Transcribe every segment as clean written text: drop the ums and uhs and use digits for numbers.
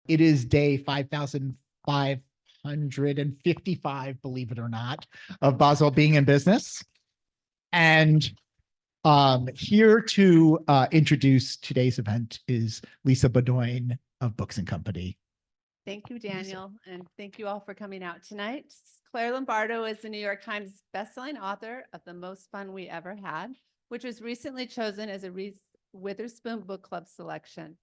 It is day 5,555, believe it or not, of Boswell being in business. And here to introduce today's event is Lisa Bedoin of Books and Company. Thank you, Daniel, and thank you all for coming out tonight. Claire Lombardo is the New York Times bestselling author of The Most Fun We Ever Had, which was recently chosen as a Reese Witherspoon Book Club selection.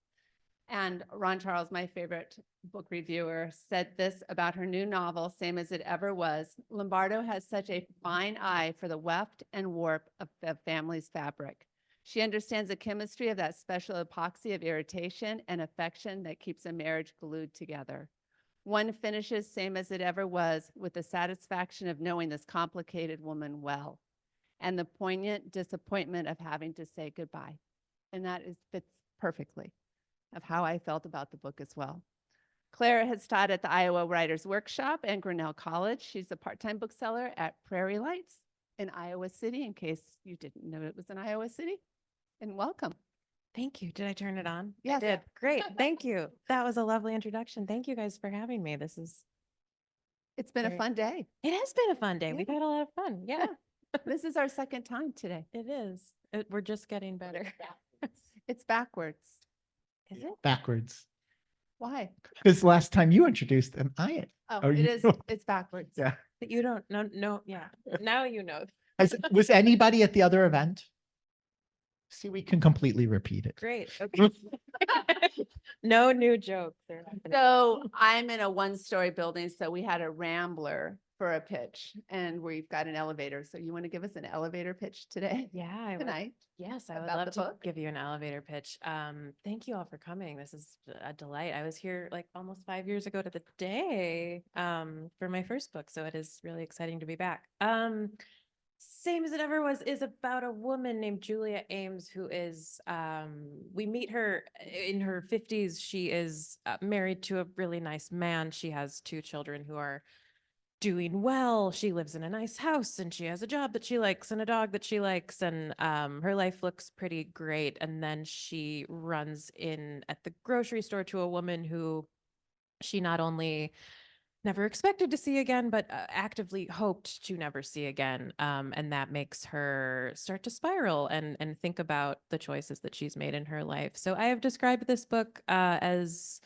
And Ron Charles, my favorite book reviewer, said this about her new novel, Same as It Ever Was. Lombardo has such a fine eye for the weft and warp of the family's fabric. She understands the chemistry of that special epoxy of irritation and affection that keeps a marriage glued together. One finishes Same as It Ever Was with the satisfaction of knowing this complicated woman well, and the poignant disappointment of having to say goodbye. And that fits perfectly of how I felt about the book as well. Claire has taught at the Iowa Writers Workshop and Grinnell College. She's a part-time bookseller at Prairie Lights in Iowa City, in case you didn't know it was in Iowa City. And welcome. Thank you. Did I turn it on? Yes. I did. Great. Thank you. That was a lovely introduction. Thank you guys for having me. It's been a fun day. It has been a fun day. Yeah. We've had a lot of fun. Yeah, This is our second time today. it is. We're just getting better. It's backwards. Is it? Backwards. Why? Because last time you introduced and I. Oh, Oh, it you is. know. It's backwards. Yeah. But you don't know. No. Yeah. Now you know. Was anybody at the other event? See, we can completely repeat it. Great. Okay. No new jokes. So I'm in a one-story building, so we had a rambler for a pitch, and we've got an elevator. So you want to give us an elevator pitch today? Yeah, I would. Tonight? Yes, I would about love the to book? give you an elevator pitch. Thank you all for coming. This is a delight. I was here like almost 5 years ago to the day for my first book, so it is really exciting to be back. Same as It Ever Was is about a woman named Julia Ames who is, we meet her in her 50s. She is married to a really nice man. She has 2 children who are doing well. She lives in a nice house and she has a job that she likes and a dog that she likes, and her life looks pretty great. And then she runs in at the grocery store to a woman who she not only never expected to see again, but actively hoped to never see again. And that makes her start to spiral and think about the choices that she's made in her life. So I have described this book as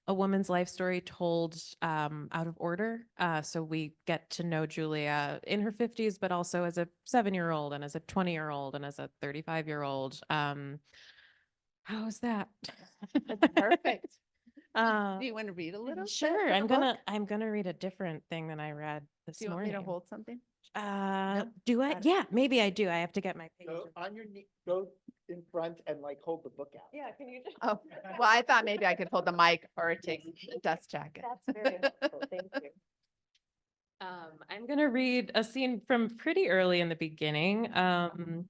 a woman's life story told out of order. So we get to know Julia in her 50s, but also as a 7-year-old and as a 20-year-old and as a 35-year-old. How's that? That's perfect. Do you want to read a little? Sure. bit from the book? I'm gonna read a different thing than I read this Do you want me morning. to hold something? Do I? got it. Yeah, maybe I do. I have to get my page. Go on your knee, go in front and like hold the book out. Yeah, can you just? Oh, well, I thought maybe I could hold the mic or take the dust jacket. That's very helpful. Thank you. I'm gonna read a scene from pretty early in the beginning. Am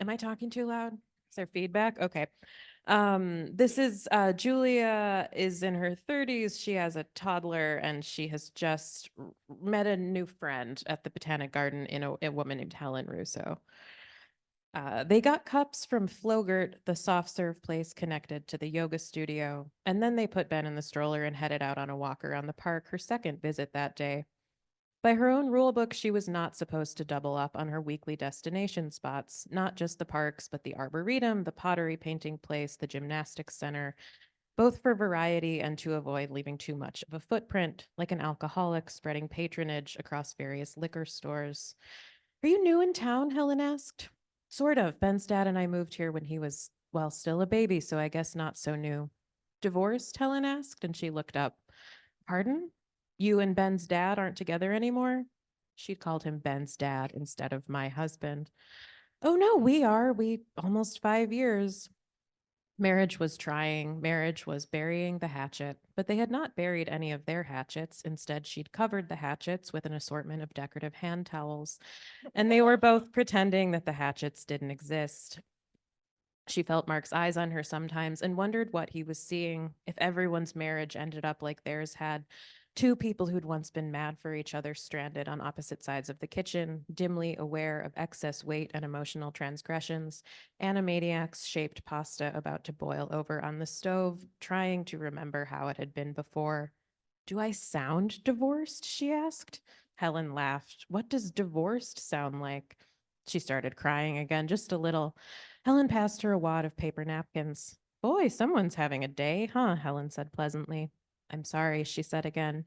I talking too loud? Is there feedback? Okay. This is Julia is in her 30s. She has a toddler and she has just met a new friend at the Botanic Garden in a woman named Helen Russo. They got cups from Flogert, the soft serve place connected to the yoga studio, and then they put Ben in the stroller and headed out on a walk around the park, her second visit that day. By her own rule book, she was not supposed to double up on her weekly destination spots, not just the parks, but the Arboretum, the pottery painting place, the gymnastics center, both for variety and to avoid leaving too much of a footprint, like an alcoholic spreading patronage across various liquor stores. Are you new in town? Helen asked. Sort of. Ben's dad and I moved here when he was, well, still a baby, so I guess not so new. Divorced? Helen asked, and she looked up. Pardon? You and Ben's dad aren't together anymore? She'd called him Ben's dad instead of my husband. Oh, no, we are. We almost 5 years. Marriage was trying. Marriage was burying the hatchet, but they had not buried any of their hatchets. Instead, she'd covered the hatchets with an assortment of decorative hand towels, and they were both pretending that the hatchets didn't exist. She felt Mark's eyes on her sometimes and wondered what he was seeing if everyone's marriage ended up like theirs had, Two people who'd once been mad for each other stranded on opposite sides of the kitchen, dimly aware of excess weight and emotional transgressions, animaniacs shaped pasta about to boil over on the stove, trying to remember how it had been before. Do I sound divorced? She asked. Helen laughed. What does divorced sound like? She started crying again, just a little. Helen passed her a wad of paper napkins. Boy, someone's having a day, huh? Helen said pleasantly. I'm sorry, she said again.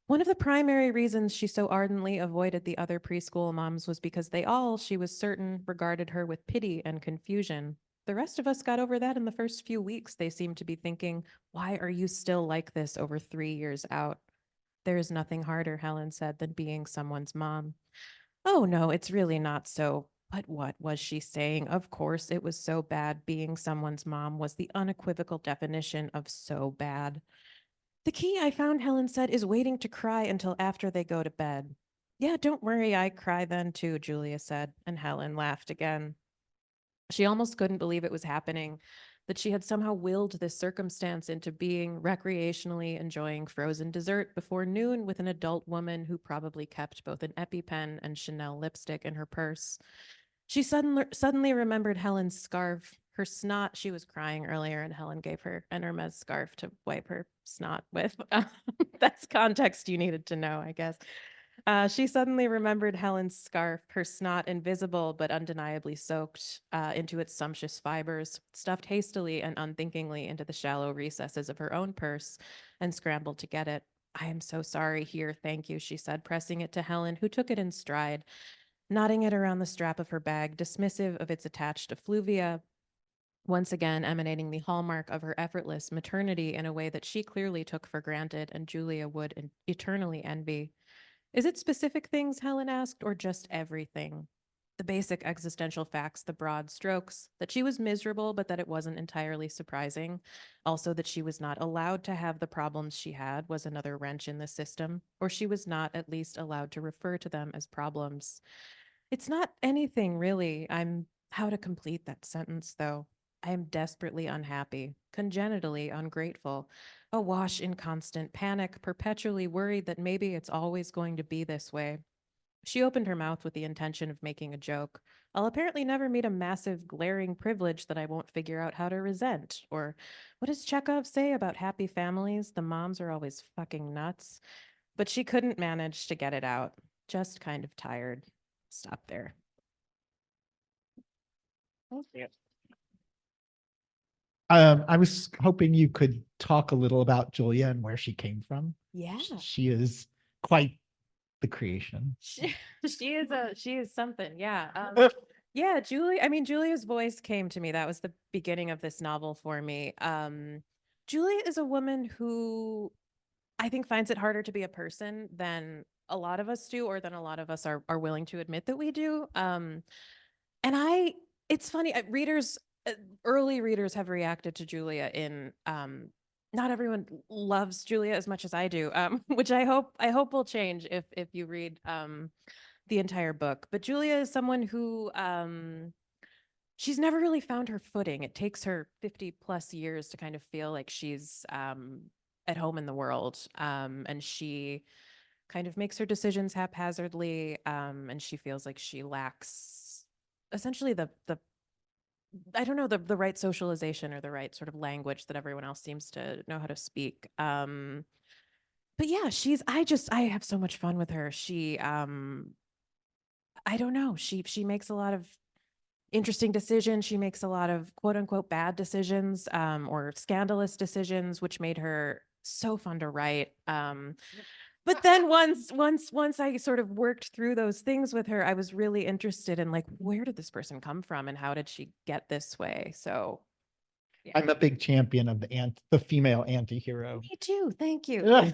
One of the primary reasons she so ardently avoided the other preschool moms was because they all, she was certain, regarded her with pity and confusion. The rest of us got over that in the first few weeks, they seemed to be thinking. Why are you still like this over 3 years out? There is nothing harder, Helen said, than being someone's mom. Oh, no, it's really not so. But what was she saying? Of course, it was so bad. Being someone's mom was the unequivocal definition of so bad. The key, I found, Helen said, is waiting to cry until after they go to bed. Yeah, don't worry, I cry then too, Julia said, and Helen laughed again. She almost couldn't believe it was happening, that she had somehow willed this circumstance into being recreationally enjoying frozen dessert before noon with an adult woman who probably kept both an EpiPen and Chanel lipstick in her purse. She suddenly remembered Helen's scarf, her snot. She was crying earlier, and Helen gave her an Hermes scarf to wipe her snot with. That's context you needed to know, I guess. She suddenly remembered Helen's scarf, her snot invisible but undeniably soaked into its sumptuous fibers, stuffed hastily and unthinkingly into the shallow recesses of her own purse, and scrambled to get it. I am so sorry. Here, thank you, she said, pressing it to Helen, who took it in stride, knotting it around the strap of her bag, dismissive of its attached effluvia, once again emanating the hallmark of her effortless maternity in a way that she clearly took for granted and Julia would eternally envy. Is it specific things, Helen asked, or just everything? The basic existential facts, the broad strokes, that she was miserable, but that it wasn't entirely surprising. Also, that she was not allowed to have the problems she had was another wrench in the system, or she was not at least allowed to refer to them as problems. It's not anything, really. How to complete that sentence, though? I am desperately unhappy, congenitally ungrateful, awash in constant panic, perpetually worried that maybe it's always going to be this way. She opened her mouth with the intention of making a joke. I'll apparently never meet a massive, glaring privilege that I won't figure out how to resent. Or what does Chekhov say about happy families? The moms are always fucking nuts. But she couldn't manage to get it out. Just kind of tired. Stop there. I was hoping you could talk a little about Julia and where she came from. Yeah. She is quite the creation. She is something. Yeah. Yeah, Julia's voice came to me. That was the beginning of this novel for me. Julia is a woman who I think finds it harder to be a person than a lot of us do, or than a lot of us are willing to admit that we do. And it's funny, early readers have reacted to Julia in, not everyone loves Julia as much as I do, which I hope will change if you read the entire book. But Julia is someone who she's never really found her footing. It takes her 50 plus years to kind of feel like she's at home in the world, and she kind of makes her decisions haphazardly, and she feels like she lacks essentially the I don't know, the right socialization or the right sort of language that everyone else seems to know how to speak. But yeah, I have so much fun with her. I don't know, she makes a lot of interesting decisions. She makes a lot of quote unquote bad decisions, or scandalous decisions, which made her so fun to write. But then once I sort of worked through those things with her, I was really interested in, like, where did this person come from and how did she get this way? So yeah. I'm a big champion of the female anti-hero. Me too. Thank you.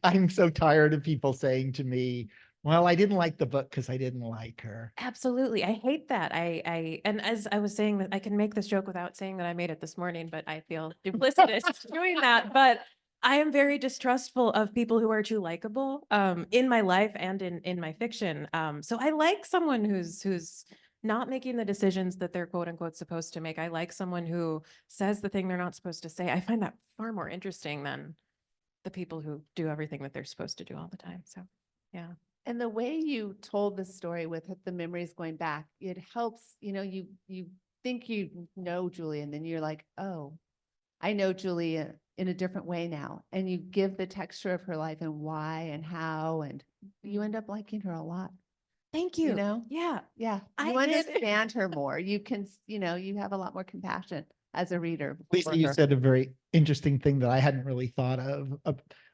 I'm so tired of people saying to me, well, I didn't like the book because I didn't like her. Absolutely. I hate that. And as I was saying, that I can make this joke without saying that I made it this morning, but I feel duplicitous doing that. But I am very distrustful of people who are too likable, in my life and in my fiction. So I like someone who's not making the decisions that they're quote unquote supposed to make. I like someone who says the thing they're not supposed to say. I find that far more interesting than the people who do everything that they're supposed to do all the time. So, yeah. And the way you told the story with the memories going back, it helps, you think you know Julia, and then you're like, oh, I know Julia in a different way now. And you give the texture of her life and why and how, and you end up liking her a lot. Thank You you. know? Yeah. Yeah. I You did. understand her more. You can, you have a lot more compassion as a reader. Lisa, for you her. said a very interesting thing that I hadn't really thought of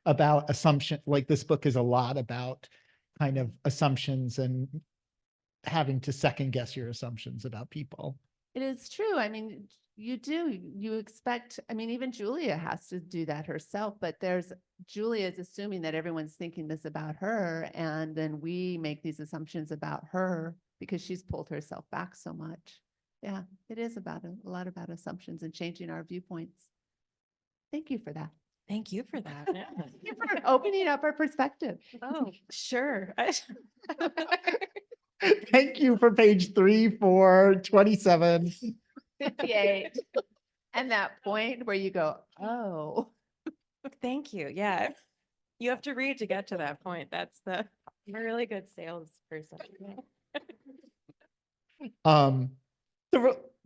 about assumption. Like this book is a lot about kind of assumptions and having to second guess your assumptions about people. It is true. I mean, you expect, I mean, even Julia has to do that herself, but Julia is assuming that everyone's thinking this about her. And then we make these assumptions about her because she's pulled herself back so much. Yeah, it is about a lot about assumptions and changing our viewpoints. Thank you for that. Thank you for that. Yeah. Thank you for opening up our perspective. Oh, sure. Thank you for page 3 for 27. 58. And that point where you go, oh. Thank you. Yeah. You have to read to get to that point. That's I'm a really good salesperson.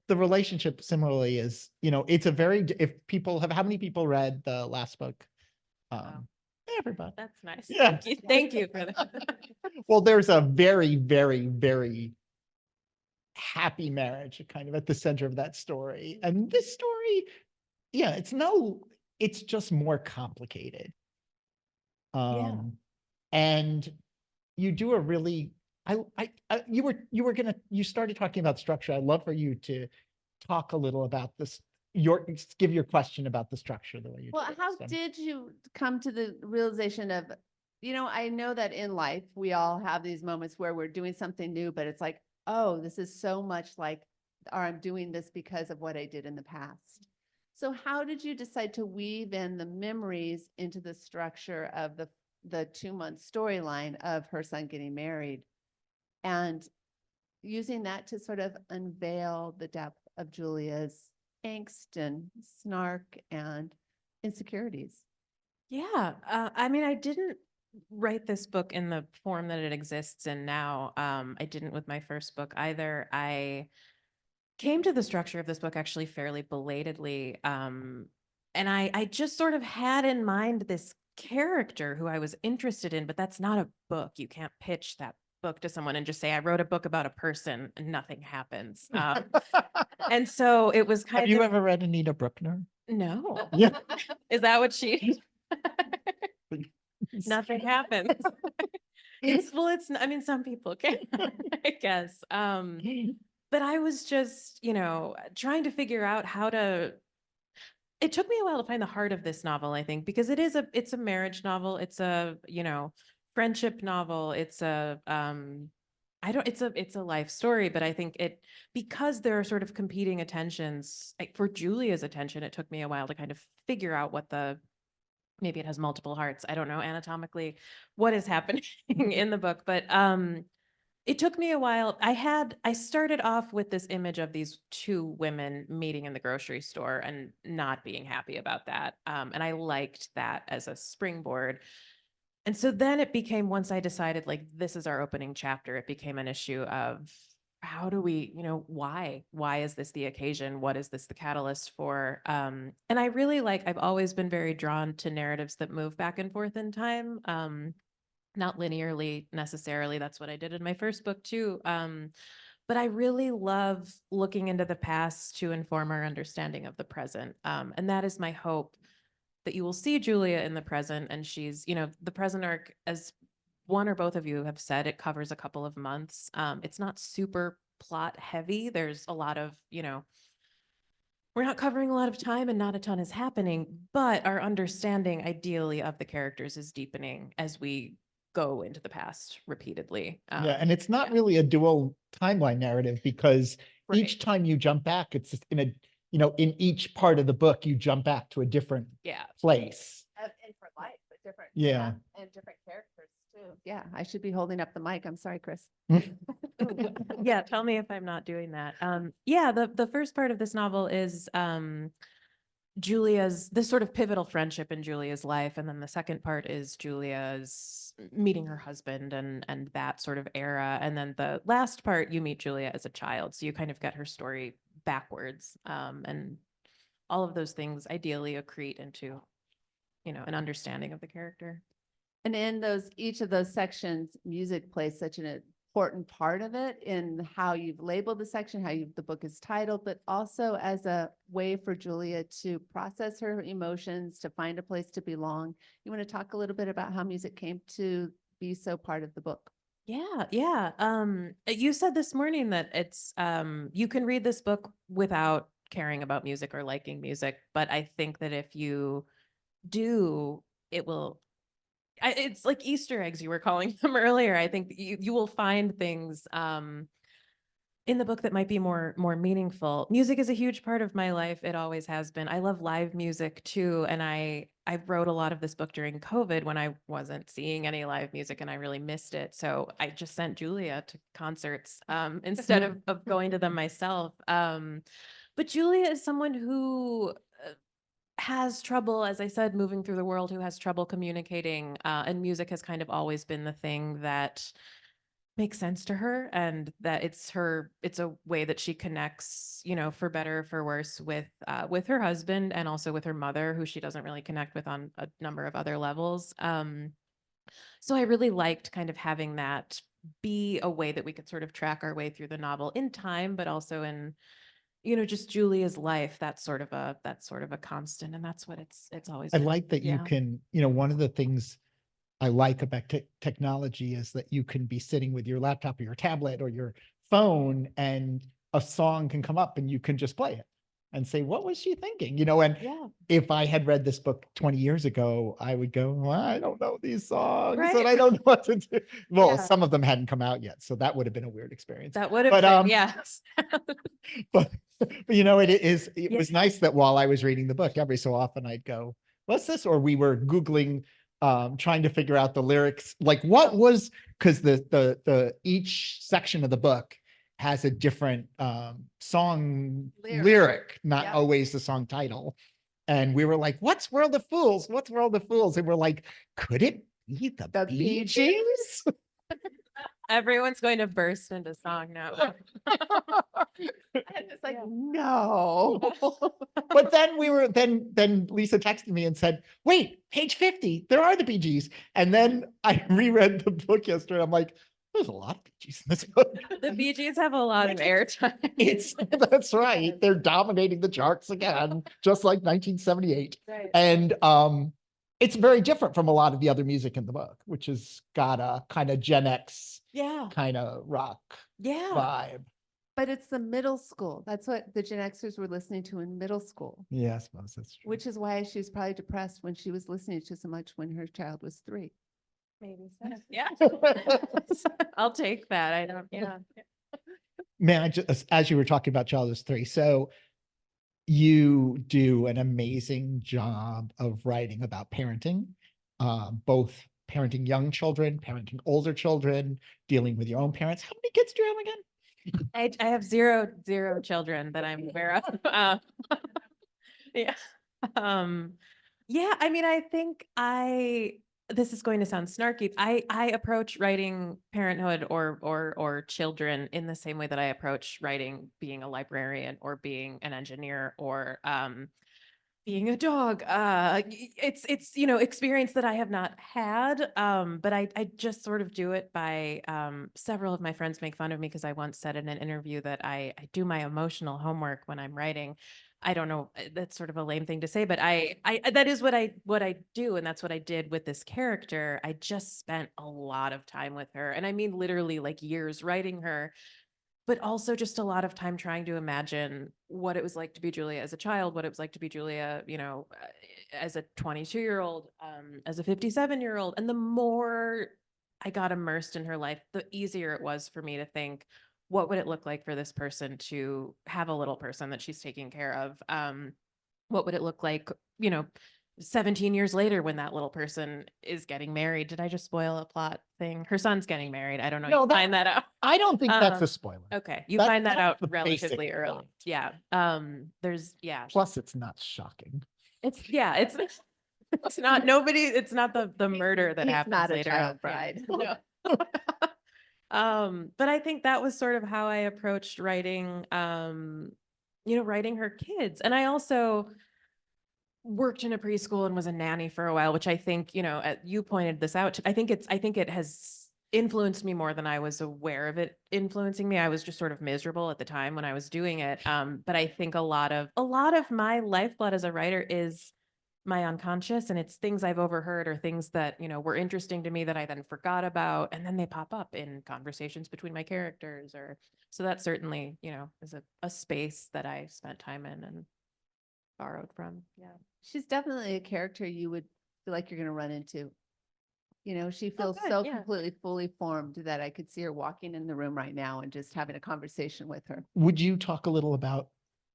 The relationship similarly is, it's a very, if people have, how many people read the last book? Wow. Everybody. That's nice. Yeah. Thank you for that. Well, there's a very, very, very happy marriage kind of at the center of that story. And this story, yeah, it's just more complicated. And you do a really, you started talking about structure. I'd love for you to talk a little about this, give your question about the structure the way you. Well, how did you come to the realization of, I know that in life, we all have these moments where we're doing something new, but it's like, oh, this is so much like, or I'm doing this because of what I did in the past. So how did you decide to weave in the memories into the structure of the 2-month storyline of her son getting married and using that to sort of unveil the depth of Julia's angst and snark and insecurities? Yeah. I mean, I didn't write this book in the form that it exists in now. I didn't with my first book either. I came to the structure of this book actually fairly belatedly. And I just sort of had in mind this character who I was interested in, but that's not a book. You can't pitch that book to someone and just say, I wrote a book about a person and nothing happens. And so it was kind Have of. you ever read Anita Brookner? No. Yeah. Is that what she? Nothing happens. I mean, some people can, I guess. But I was just, trying to figure out it took me a while to find the heart of this novel, I think, because it's a marriage novel. It's a, friendship novel. It's it's a life story, but I think because there are sort of competing attentions, like for Julia's attention, it took me a while to kind of figure out maybe it has multiple hearts. I don't know anatomically what is happening in the book, but it took me a while. I started off with this image of these 2 women meeting in the grocery store and not being happy about that. And I liked that as a springboard. And so then it became, once I decided like, this is our opening chapter, it became an issue of how do we, why is this the occasion? What is this the catalyst for? And I really I've always been very drawn to narratives that move back and forth in time. Not linearly necessarily. That's what I did in my first book too. But I really love looking into the past to inform our understanding of the present. And that is my hope, that you will see Julia in the present. And she's, the present arc, as one or both of you have said, it covers a couple of months. It's not super plot heavy. There's a lot of, we're not covering a lot of time and not a ton is happening, but our understanding ideally of the characters is deepening as we go into the past repeatedly. Yeah, and it's not really a dual timeline narrative because each Right. time you jump back, it's just in each part of the book, you jump back to a different place. And for life, but different. Yeah. And different characters too. Yeah, I should be holding up the mic. I'm sorry, Chris. Yeah, tell me if I'm not doing that. Yeah, the first part of this novel is Julia's, this sort of pivotal friendship in Julia's life. And then the second part is Julia's meeting her husband and that sort of era. And then the last part, you meet Julia as a child. So you kind of get her story backwards. And all of those things ideally accrete into, an understanding of the character. And in each of those sections, music plays such an important part of it in how you've labeled the section, the book is titled, but also as a way for Julia to process her emotions, to find a place to belong. You want to talk a little bit about how music came to be so part of the book? Yeah. You said this morning that it's you can read this book without caring about music or liking music, but I think that if you do, it will. It's like Easter eggs you were calling them earlier. I think you will find things in the book that might be more meaningful. Music is a huge part of my life. It always has been. I love live music too, and I wrote a lot of this book during COVID when I wasn't seeing any live music and I really missed it. So I just sent Julia to concerts instead of going to them myself. But Julia is someone who has trouble, as I said, moving through the world, who has trouble communicating, and music has kind of always been the thing that makes sense to her, and that it's a way that she connects, for better or for worse, with her husband and also with her mother, who she doesn't really connect with on a number of other levels. So I really liked kind of having that be a way that we could sort of track our way through the novel in time, but also in just Julia's life. That's sort of a constant, and that's what it's always I been. like that you Yeah. can, one of the things I like about technology is that you can be sitting with your laptop or your tablet or your phone and a song can come up and you can just play it and say, what was she thinking? And Yeah. if I had read this book 20 years ago, I would go, well, I don't know these songs and Right. I don't know what to do. Well, Yeah. some of them hadn't come out yet. So that would have been a weird experience. That would have But, been, yes. but it was nice that while I was reading the book, every so often I'd go, what's this? Or we were Googling, trying to figure out the lyrics, like what was, because the each section of the book has a different song lyric, not Yep. always the song title. And we were like, what's World of Fools? What's World of Fools? And we're like, could it be the Bee Gees? Everyone's going to burst into song now. And it's like, Yeah. no. But then then Lisa texted me and said, wait, page 50, there are the Bee Gees. And then I reread the book yesterday. I'm like, there's a lot of Bee Gees in this book. The Bee Gees have a lot of airtime. That's right. They're dominating the charts again, just like 1978. Right. And it's very different from a lot of the other music in the book, which has got a kind of Gen X Yeah. kind of rock Yeah. vibe. But it's the middle school. That's what the Gen Xers were listening to in middle school, Yeah, I suppose that's true. which is why she was probably depressed when she was listening to so much when her child was 3. Maybe so. Yeah. I'll take that. I don't, yeah. Man, I just, as you were talking about Child is 3, so you do an amazing job of writing about parenting, both parenting young children, parenting older children, dealing with your own parents. How many kids do you have again? I have zero children that I'm aware of. Yeah. Yeah, I mean, I think this is going to sound snarky. I approach writing parenthood or children in the same way that I approach writing being a librarian or being an engineer or being a dog. It's experience that I have not had. But I just sort of do it by several of my friends make fun of me because I once said in an interview that I do my emotional homework when I'm writing. I don't know, that's sort of a lame thing to say, but I that is what I do, and that's what I did with this character. I just spent a lot of time with her, and I mean literally like years writing her, but also just a lot of time trying to imagine what it was like to be Julia as a child, what it was like to be Julia, as a 22-year-old, as a 57-year-old. And the more I got immersed in her life, the easier it was for me to think, what would it look like for this person to have a little person that she's taking care of? What would it look like, 17 years later when that little person is getting married. Did I just spoil a plot thing? Her son's getting married. I don't know. No, You find that out. I don't think that's a Um, spoiler. Okay, you That- find that that's out the basic relatively early. plot. Yeah. Plus, it's not shocking. It's it's not nobody, it's not the murder that He's happens not a later child on. Yeah, bride. no. But I think that was sort of how I approached writing, writing her kids. And I also worked in a preschool and was a nanny for a while, which I think, you pointed this out. I think it has influenced me more than I was aware of it influencing me. I was just sort of miserable at the time when I was doing it. But I think a lot of my lifeblood as a writer is my unconscious, and it's things I've overheard or things that, were interesting to me that I then forgot about. And then they pop up in conversations between my characters, or so that certainly, is a space that I spent time in and borrowed from. Yeah. She's definitely a character you would feel like you're going to run into. She feels good, so yeah. completely fully formed that I could see her walking in the room right now and just having a conversation with her. Would you talk a little about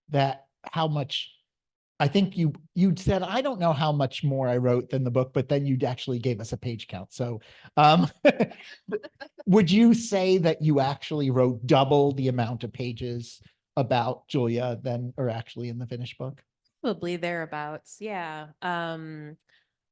that? How much? I think you'd said, I don't know how much more I wrote than the book, but then you'd actually gave us a page count. So would you say that you actually wrote double the amount of pages about Julia than are actually in the finished book? Probably thereabouts. Yeah.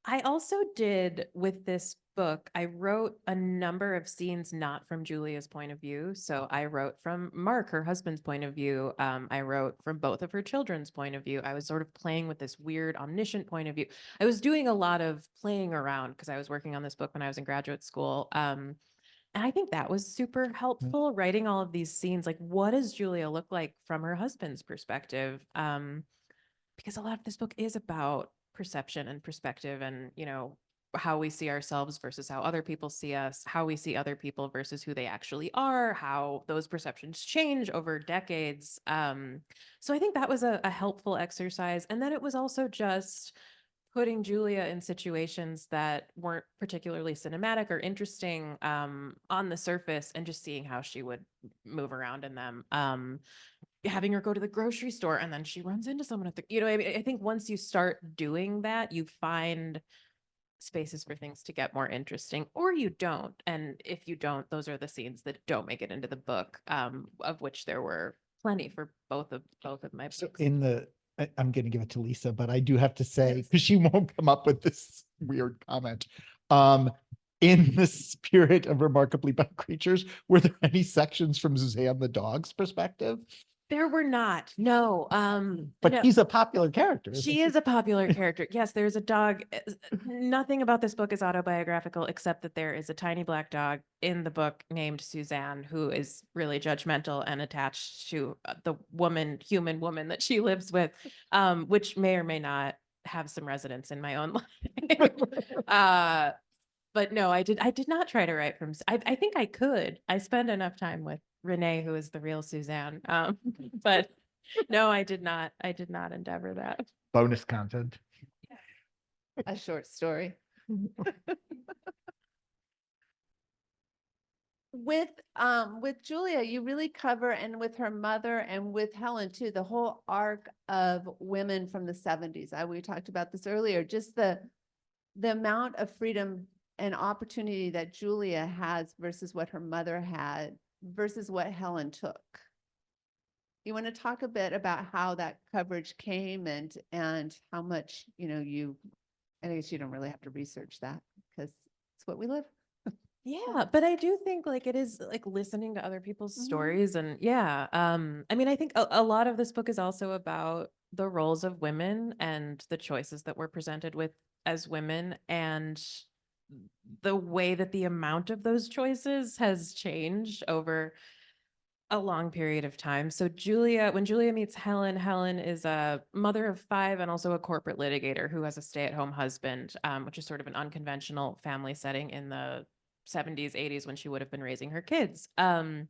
I also did with this book, I wrote a number of scenes not from Julia's point of view. So I wrote from Mark, her husband's point of view. I wrote from both of her children's point of view. I was sort of playing with this weird omniscient point of view. I was doing a lot of playing around because I was working on this book when I was in graduate school. And I think that was super helpful, writing all of these scenes. Like, what does Julia look like from her husband's perspective? Because a lot of this book is about perception and perspective and, how we see ourselves versus how other people see us, how we see other people versus who they actually are, how those perceptions change over decades. So I think that was a helpful exercise. And then it was also just putting Julia in situations that weren't particularly cinematic or interesting on the surface and just seeing how she would move around in them. Having her go to the grocery store and then she runs into someone at the, I think once you start doing that, you find spaces for things to get more interesting, or you don't. And if you don't, those are the scenes that don't make it into the book, of which there were plenty for both of my books. So I'm going to give it to Lisa, but I do have to say, because she won't come up with this weird comment. In the spirit of Remarkably Bad Creatures, were there any sections from Suzanne the dog's perspective? There were not, no. But no. he's a popular character. isn't She is a popular character. Yes, there's a dog. Nothing about this book is autobiographical, except that there is a tiny black dog in the book named Suzanne, who is really judgmental and attached to the human woman that she lives with, which may or may not have some resonance in my own life. But no, I did not try to write from, I think I could. I spend enough time with Renee, who is the real Suzanne. But no, I did not endeavor that. Bonus content. A short story. With Julia, you really cover, and with her mother and with Helen too, the whole arc of women from the 70s. We talked about this earlier, just the amount of freedom and opportunity that Julia has versus what her mother had versus what Helen took. You want to talk a bit about how that coverage came and how much, I guess you don't really have to research that because it's what we live. Yeah, but I do think like it is like listening to other people's stories, and yeah, I mean, I think a lot of this book is also about the roles of women and the choices that we're presented with as women, and the way that the amount of those choices has changed over a long period of time. So when Julia meets Helen, Helen is a mother of 5 and also a corporate litigator who has a stay-at-home husband, which is sort of an unconventional family setting in the 70s, 80s, when she would have been raising her kids. And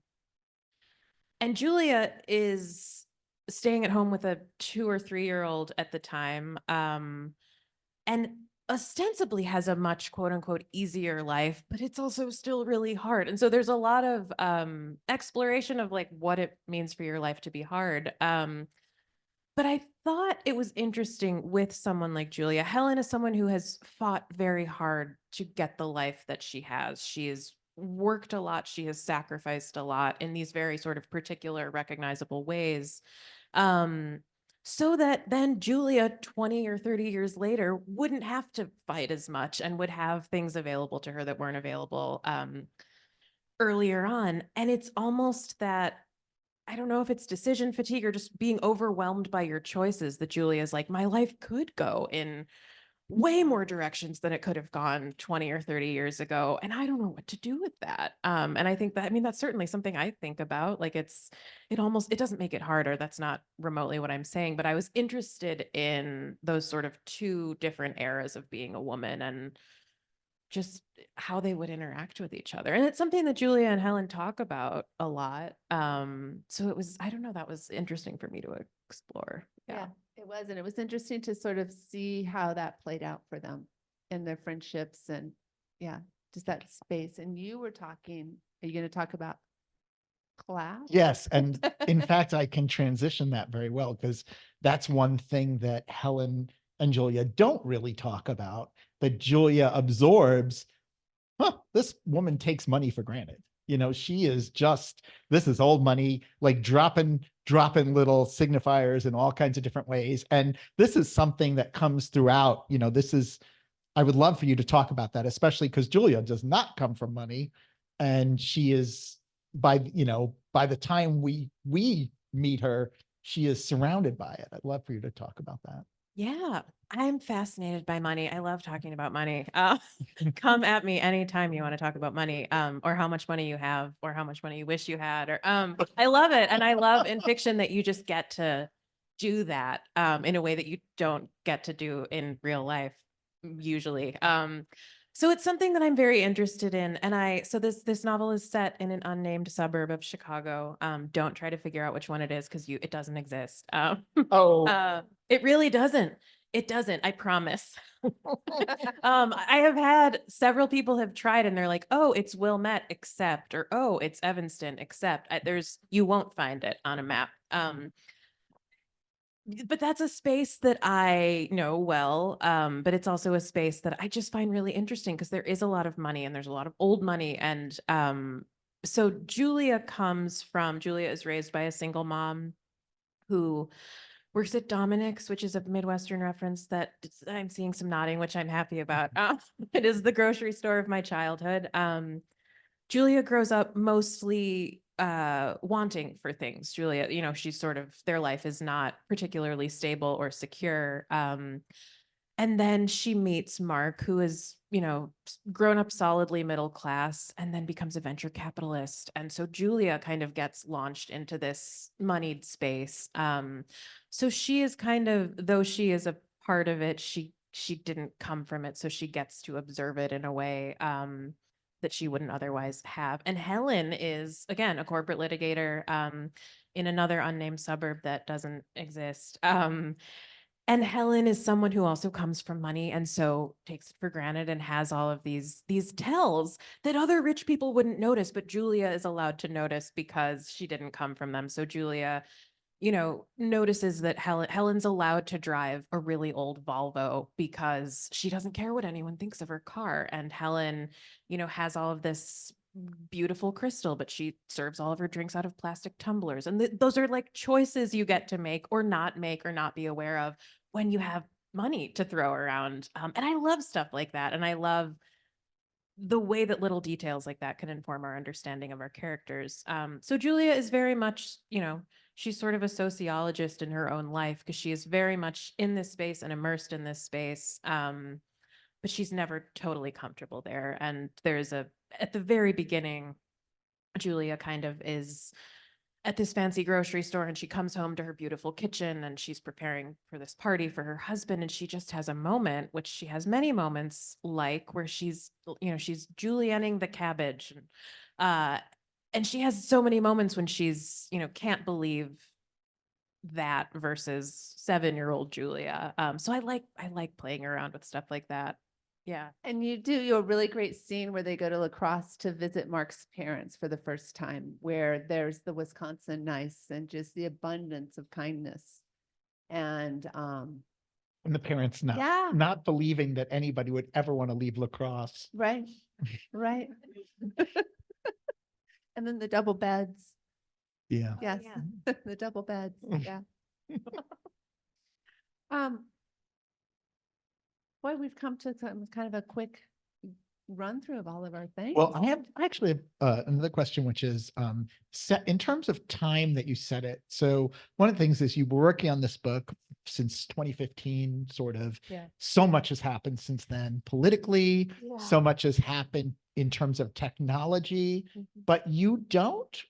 Julia is staying at home with a 2 or 3-year-old at the time, and ostensibly has a much quote unquote easier life, but it's also still really hard. And so there's a lot of exploration of like what it means for your life to be hard. But I thought it was interesting with someone like Julia. Helen is someone who has fought very hard to get the life that she has. She has worked a lot. She has sacrificed a lot in these very sort of particular, recognizable ways. Um, so that then Julia, 20 or 30 years later, wouldn't have to fight as much and would have things available to her that weren't available earlier on. And it's almost that, I don't know if it's decision fatigue or just being overwhelmed by your choices, that Julia's like, my life could go in way more directions than it could have gone 20 or 30 years ago. And I don't know what to do with that. And I think that, I mean, that's certainly something I think about. Like it doesn't make it harder. That's not remotely what I'm saying, but I was interested in those sort of two different eras of being a woman and just how they would interact with each other. And it's something that Julia and Helen talk about a lot. So it was, I don't know, that was interesting for me to explore. Yeah, it was. And it was interesting to sort of see how that played out for them in their friendships and yeah, just that space. And you were talking, are you going to talk about class? Yes. And in fact, I can transition that very well because that's one thing that Helen and Julia don't really talk about, but Julia absorbs. This woman takes money for granted. You know, she is just, this is old money, like dropping little signifiers in all kinds of different ways. And this is something that comes throughout, you know, I would love for you to talk about that, especially because Julia does not come from money. And she is by the time we meet her, she is surrounded by it. I'd love for you to talk about that. Yeah, I'm fascinated by money. I love talking about money. Come at me anytime you want to talk about money, or how much money you have, or how much money you wish you had, or I love it. And I love in fiction that you just get to do that in a way that you don't get to do in real life usually. So it's something that I'm very interested in. And so this novel is set in an unnamed suburb of Chicago. Don't try to figure out which one it is because it doesn't exist. Oh, It really doesn't. It doesn't, I promise. I have had several people have tried and they're like, oh, it's Wilmette, except, or oh, it's Evanston, except. You won't find it on a map. But that's a space that I know well. But it's also a space that I just find really interesting because there is a lot of money and there's a lot of old money. And so Julia is raised by a single mom who works at Dominic's, which is a Midwestern reference that I'm seeing some nodding, which I'm happy about. It is the grocery store of my childhood. Julia grows up mostly wanting for things. Julia, she's sort of, their life is not particularly stable or secure. And then she meets Mark, who is, grown up solidly middle class and then becomes a venture capitalist. And so Julia kind of gets launched into this moneyed space. So she is kind of, though she is a part of it, she didn't come from it. So she gets to observe it in a way that she wouldn't otherwise have. And Helen is, again, a corporate litigator in another unnamed suburb that doesn't exist. And Helen is someone who also comes from money and so takes it for granted and has all of these tells that other rich people wouldn't notice, but Julia is allowed to notice because she didn't come from them. So Julia, notices that Helen's allowed to drive a really old Volvo because she doesn't care what anyone thinks of her car. And Helen, has all of this beautiful crystal, but she serves all of her drinks out of plastic tumblers. And those are like choices you get to make or not be aware of when you have money to throw around. And I love stuff like that. And I love the way that little details like that can inform our understanding of our characters. So Julia is very much, she's sort of a sociologist in her own life because she is very much in this space and immersed in this space. But she's never totally comfortable there. And at the very beginning, Julia kind of is at this fancy grocery store and she comes home to her beautiful kitchen and she's preparing for this party for her husband. And she just has a moment, which she has many moments like where she's julienning the cabbage. And she has so many moments when she's, can't believe that versus 7-year-old Julia. So I like playing around with stuff like that. Yeah. And you do a really great scene where they go to La Crosse to visit Mark's parents for the first time, where there's the Wisconsin nice and just the abundance of kindness And And the parents not, yeah, not believing that anybody would ever want to leave lacrosse. right, right. And then the double beds. Yeah. Yes, yeah. the double beds. Yeah. Um, boy, we've come to kind of a quick run through of all of our things. Well, I have actually another question, which is set in terms of time that you set it. So one of the things is you were working on this book since 2015, sort of. Yeah. So much has happened since then politically. So Yeah. much has happened in terms of technology, Mhm. but you don't.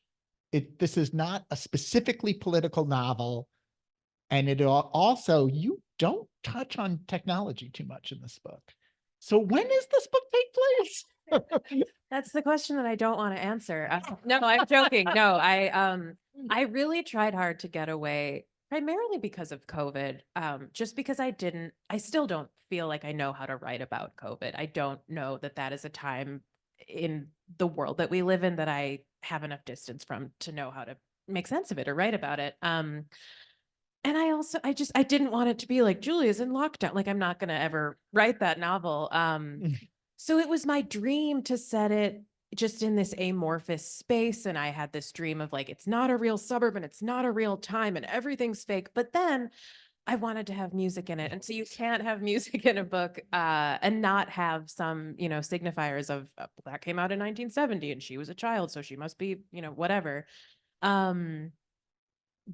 This is not a specifically political novel, and also you don't touch on technology too much in this book. So when does this book take place? That's the question that I don't want to answer. No, I'm joking. No, I really tried hard to get away primarily because of COVID. Just because I still don't feel like I know how to write about COVID. I don't know that that is a time in the world that we live in that I have enough distance from to know how to make sense of it or write about it. And I didn't want it to be like Julia's in lockdown. Like I'm not going to ever write that novel. So it was my dream to set it just in this amorphous space. And I had this dream of like, it's not a real suburb and it's not a real time and everything's fake. But then I wanted to have music in it. And so you can't have music in a book and not have some, signifiers of that came out in 1970 and she was a child. So she must be, whatever.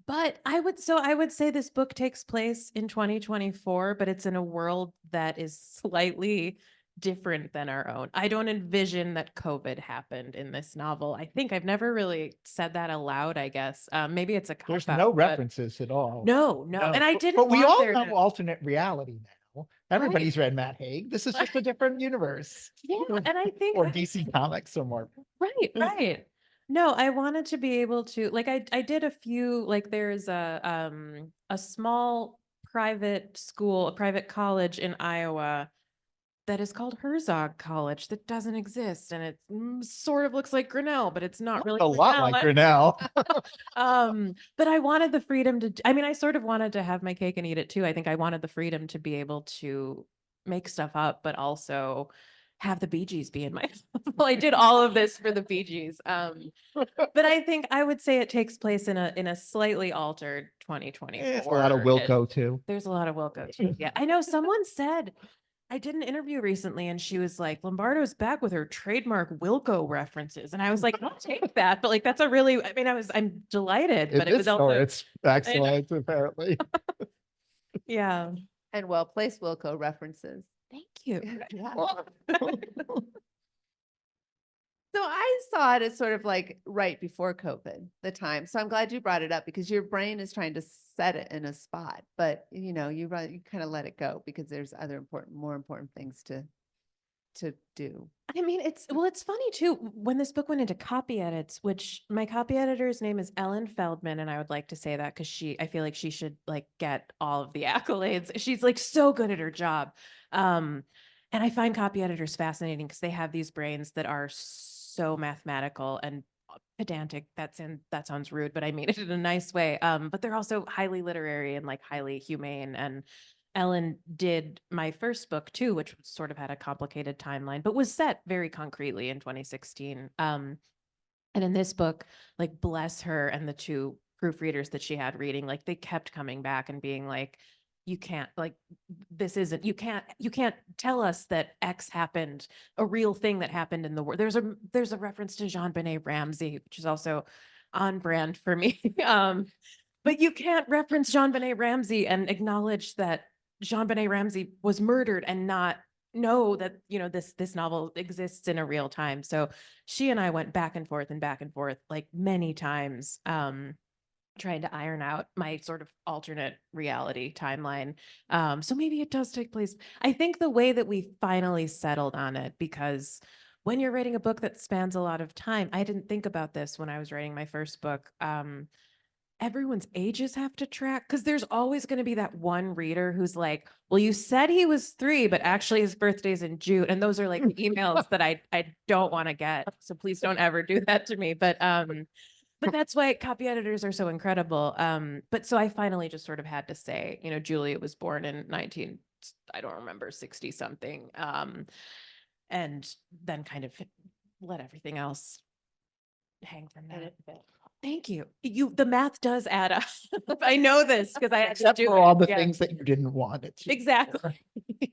But I would say this book takes place in 2024, but it's in a world that is slightly different than our own. I don't envision that COVID happened in this novel. I think I've never really said that aloud, I guess. Maybe it's a There's cop-out, no but references at all. no. And I didn't But we want all there know to- alternate reality now. Everybody's read Matt Haig. This is just a different universe. Yeah, and I think Or DC Comics or more. Right. No, I wanted to be able to like I did a few like there's a small private school, a private college in Iowa that is called Herzog College that doesn't exist and it sort of looks like Grinnell, but it's not really A lot Grinnell. like Grinnell. But I wanted the freedom I mean, I sort of wanted to have my cake and eat it too. I think I wanted the freedom to be able to make stuff up, but also have the Bee Gees be in my well, I did all of this for the Bee Gees. But I think I would say it takes place in a slightly altered 2024. There's a lot of Wilco too. There's a lot of Wilco too. Yeah. I know someone said I did an interview recently and she was like, Lombardo's back with her trademark Wilco references. And I was like, I'll take that. But like, that's I'm delighted, but it was also, It's excellent, apparently. yeah. And well-placed Wilco references. Thank you. Yeah. So I saw it as sort of like right before COVID, the time. So I'm glad you brought it up because your brain is trying to set it in a spot, but you kind of let it go because there's other more important things to do. I mean, it's funny too, when this book went into copy edits, which my copy editor's name is Ellen Feldman. And I would like to say that because I feel like she should like get all of the accolades. She's like so good at her job. And I find copy editors fascinating because they have these brains that are so mathematical and pedantic. That sounds rude, but I mean it in a nice way. But they're also highly literary and like highly humane. And Ellen did my first book too, which sort of had a complicated timeline, but was set very concretely in 2016. And in this book, like bless her and the two proofreaders that she had reading, like they kept coming back and being like, you can't like you can't tell us that X happened, a real thing that happened in the world. There's a reference to JonBenet Ramsey, which is also on brand for me. But you can't reference JonBenet Ramsey and acknowledge that JonBenet Ramsey was murdered and not know that this novel exists in a real time. So she and I went back and forth like many times, trying to iron out my sort of alternate reality timeline. So maybe it does take place. I think the way that we finally settled on it, because when you're writing a book that spans a lot of time, I didn't think about this when I was writing my first book. Everyone's ages have to track because there's always going to be that one reader who's like, well, you said he was 3, but actually his birthday's in June. And those are like the emails that I don't want to get. So please don't ever do that to me. But but that's why copy editors are so incredible. But so I finally just sort of had to say, Julia was born in I don't remember, 60 something. And then kind of let everything else hang from that. Thank you. The math does add up. I know this because I had to Except do for it. all the Yeah. things that you didn't want. Exactly.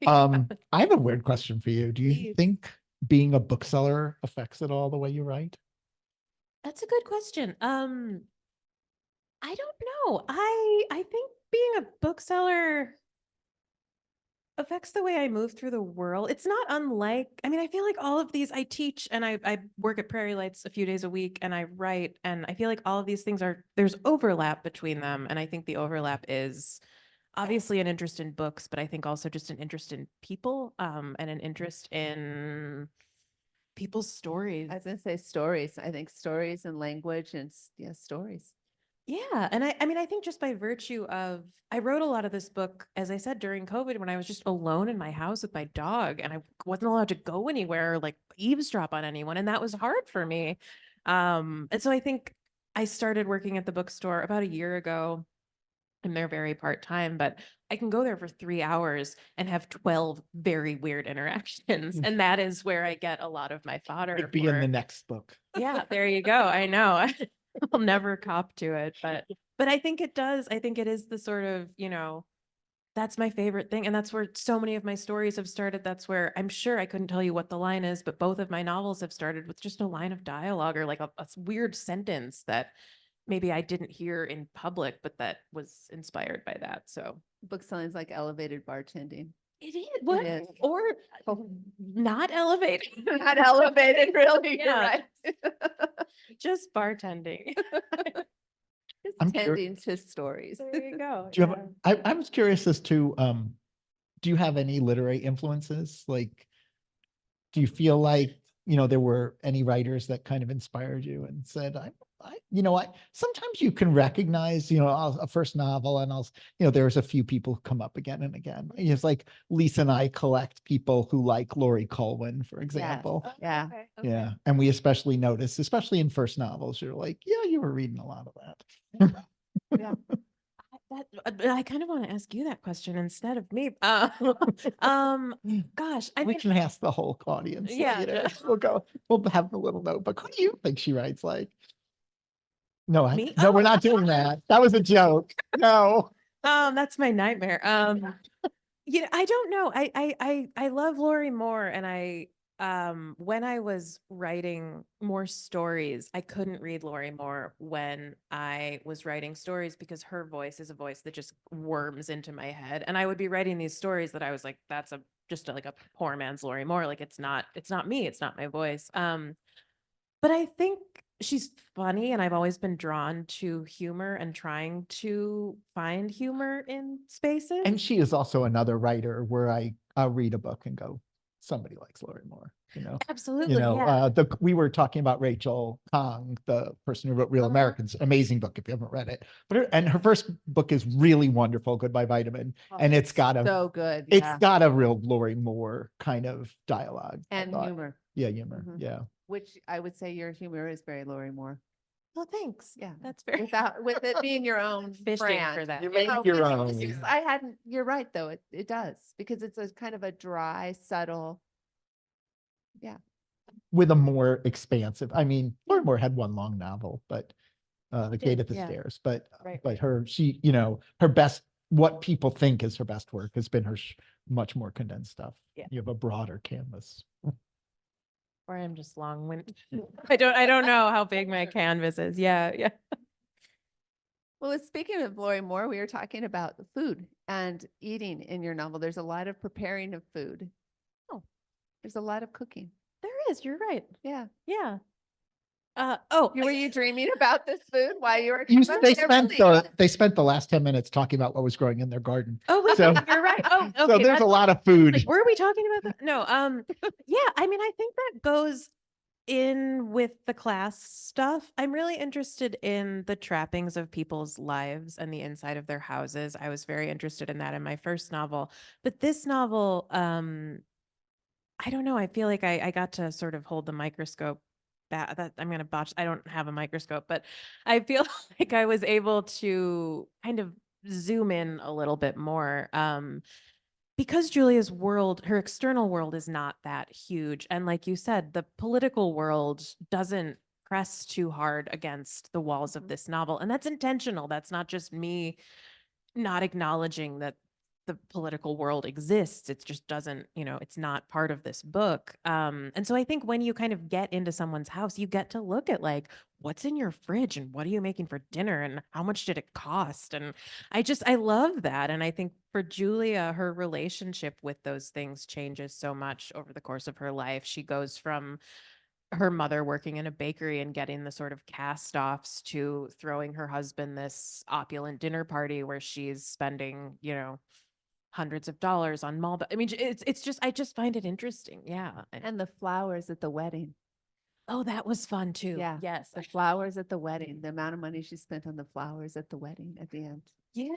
I have a weird question for you. Do you Please. think being a bookseller affects it all the way you write? That's a good question. I don't know. I think being a bookseller affects the way I move through the world. It's not unlike, I feel like all of these I teach and I work at Prairie Lights a few days a week and I write, and I feel like all of these things there's overlap between them. And I think the overlap is obviously an interest in books, but I think also just an interest in people, and an interest in people's stories. I was gonna say stories. I think stories and language and stories. Yeah. And I think just by virtue of, I wrote a lot of this book, as I said, during COVID, when I was just alone in my house with my dog and I wasn't allowed to go anywhere or like eavesdrop on anyone. And that was hard for me. And so I think I started working at the bookstore about a year ago, and they're very part-time, but I can go there for 3 hours and have 12 very weird interactions. And that is where I get a lot of my fodder. It'd be in for- the next book. Yeah, there you go. I know. I'll never cop to it, but I think it does. I think it is the sort of, that's my favorite thing. And that's where so many of my stories have started. That's where I'm sure I couldn't tell you what the line is, but both of my novels have started with just a line of dialogue or like a weird sentence that maybe I didn't hear in public, but that was inspired by that. So Book selling is like elevated bartending. it is. What? is. Or not elevated. Not elevated, really. You're Yeah. right. Just bartending. Just I'm tending to stories. There you go. Do you have, I was curious as to, do you have any literary influences? Like, do you feel like, there were any writers that kind of inspired you and said, sometimes you can recognize, a first novel and there's a few people who come up again and again. It's like Lisa and I collect people who like Laurie Colwin, for example. Yeah. Yeah. And we especially notice, especially in first novels, you're like, yeah, you were reading a lot of that. Yeah. I kind of want to ask you that question instead of me. Gosh, We can ask the whole audience Yeah. later. We'll have a little notebook. Who do you think she writes like? No, Me? no, we're Oh. not doing that. That was a joke. No. That's my nightmare. I don't know. I love Laurie Moore, and when I was writing more stories, I couldn't read Laurie Moore when I was writing stories because her voice is a voice that just worms into my head. And I would be writing these stories that I was like, that's just like a poor man's Laurie Moore. Like it's not me. It's not my voice. But I think she's funny, and I've always been drawn to humor and trying to find humor in spaces. And she is also another writer where I'll read a book and go, somebody likes Laurie Moore, Absolutely. We were talking about Rachel Kong, the person who wrote Real Americans, amazing book if you haven't read it. But her first book is really wonderful, Goodbye Vitamin, and it's got so good. it's got a real Laurie Moore kind of dialogue And humor. Yeah, humor. Mhm. Yeah. Which I would say your humor is very Laurie Moore. Well, thanks. Yeah. That's very With it being your own fishing brand. for that. You make No, your but own. you're right though. It does because it's a kind of a dry, subtle. With a more expansive. Laurie Moore had one long novel, but The Gate at the yeah. Stairs. But Right. her best, what people think is her best work has been her much more condensed stuff. Yeah. You have a broader canvas. Or I'm just long-winded. I don't know how big my canvas is. Yeah. Well, speaking of Laurie Moore, we were talking about the food and eating in your novel. There's a lot of preparing of food. Oh. There's a lot of cooking. There is. You're right. Yeah. Yeah. Were you dreaming about this food while you were? They spent the last 10 minutes talking about what was growing in their garden. Oh, wait, So- you're right. Oh, okay. So there's a lot of food. Like, were we talking about that? No. Yeah. I think that goes in with the class stuff. I'm really interested in the trappings of people's lives and the inside of their houses. I was very interested in that in my first novel, but this novel, I don't know. I feel like I got to sort of hold the microscope that I'm going to botch. I don't have a microscope, but I feel like I was able to kind of zoom in a little bit more. Because Julia's world, her external world is not that huge. And like you said, the political world doesn't press too hard against the walls of this novel. And that's intentional. That's not just me not acknowledging that the political world exists. It just doesn't, it's not part of this book. And so I think when you kind of get into someone's house, you get to look at like, what's in your fridge and what are you making for dinner and how much did it cost? And I love that. And I think for Julia, her relationship with those things changes so much over the course of her life. She goes from her mother working in a bakery and getting the sort of cast-offs to throwing her husband this opulent dinner party where she's spending, hundreds of dollars on mall. I mean, it's just, I just find it interesting. Yeah. And the flowers at the wedding. Oh, that was fun too. Yeah. Yes. The flowers at the wedding, the amount of money she spent on the flowers at the wedding at the end. Yeah.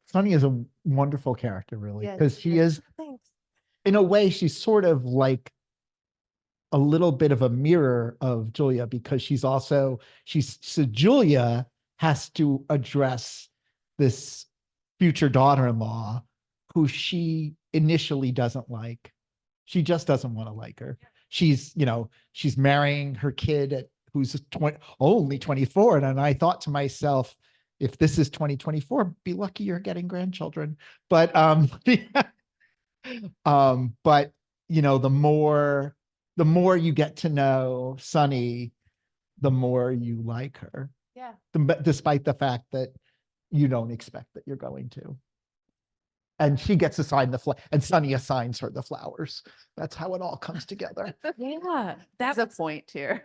Sonny is a wonderful character, really, Yes, because she yes. is, Thanks. in a way, she's sort of like a little bit of a mirror of Julia, because so Julia has to address this future daughter-in-law who she initially doesn't like. She just doesn't want to like her. She's marrying her kid who's only 24. And I thought to myself, if this is 2024, be lucky you're getting grandchildren. But but the more you get to know Sunny, the more you like her. Yeah. Despite the fact that you don't expect that you're going to. And she gets assigned and Sunny assigns her the flowers. That's how it all comes together. Yeah. That's a point here.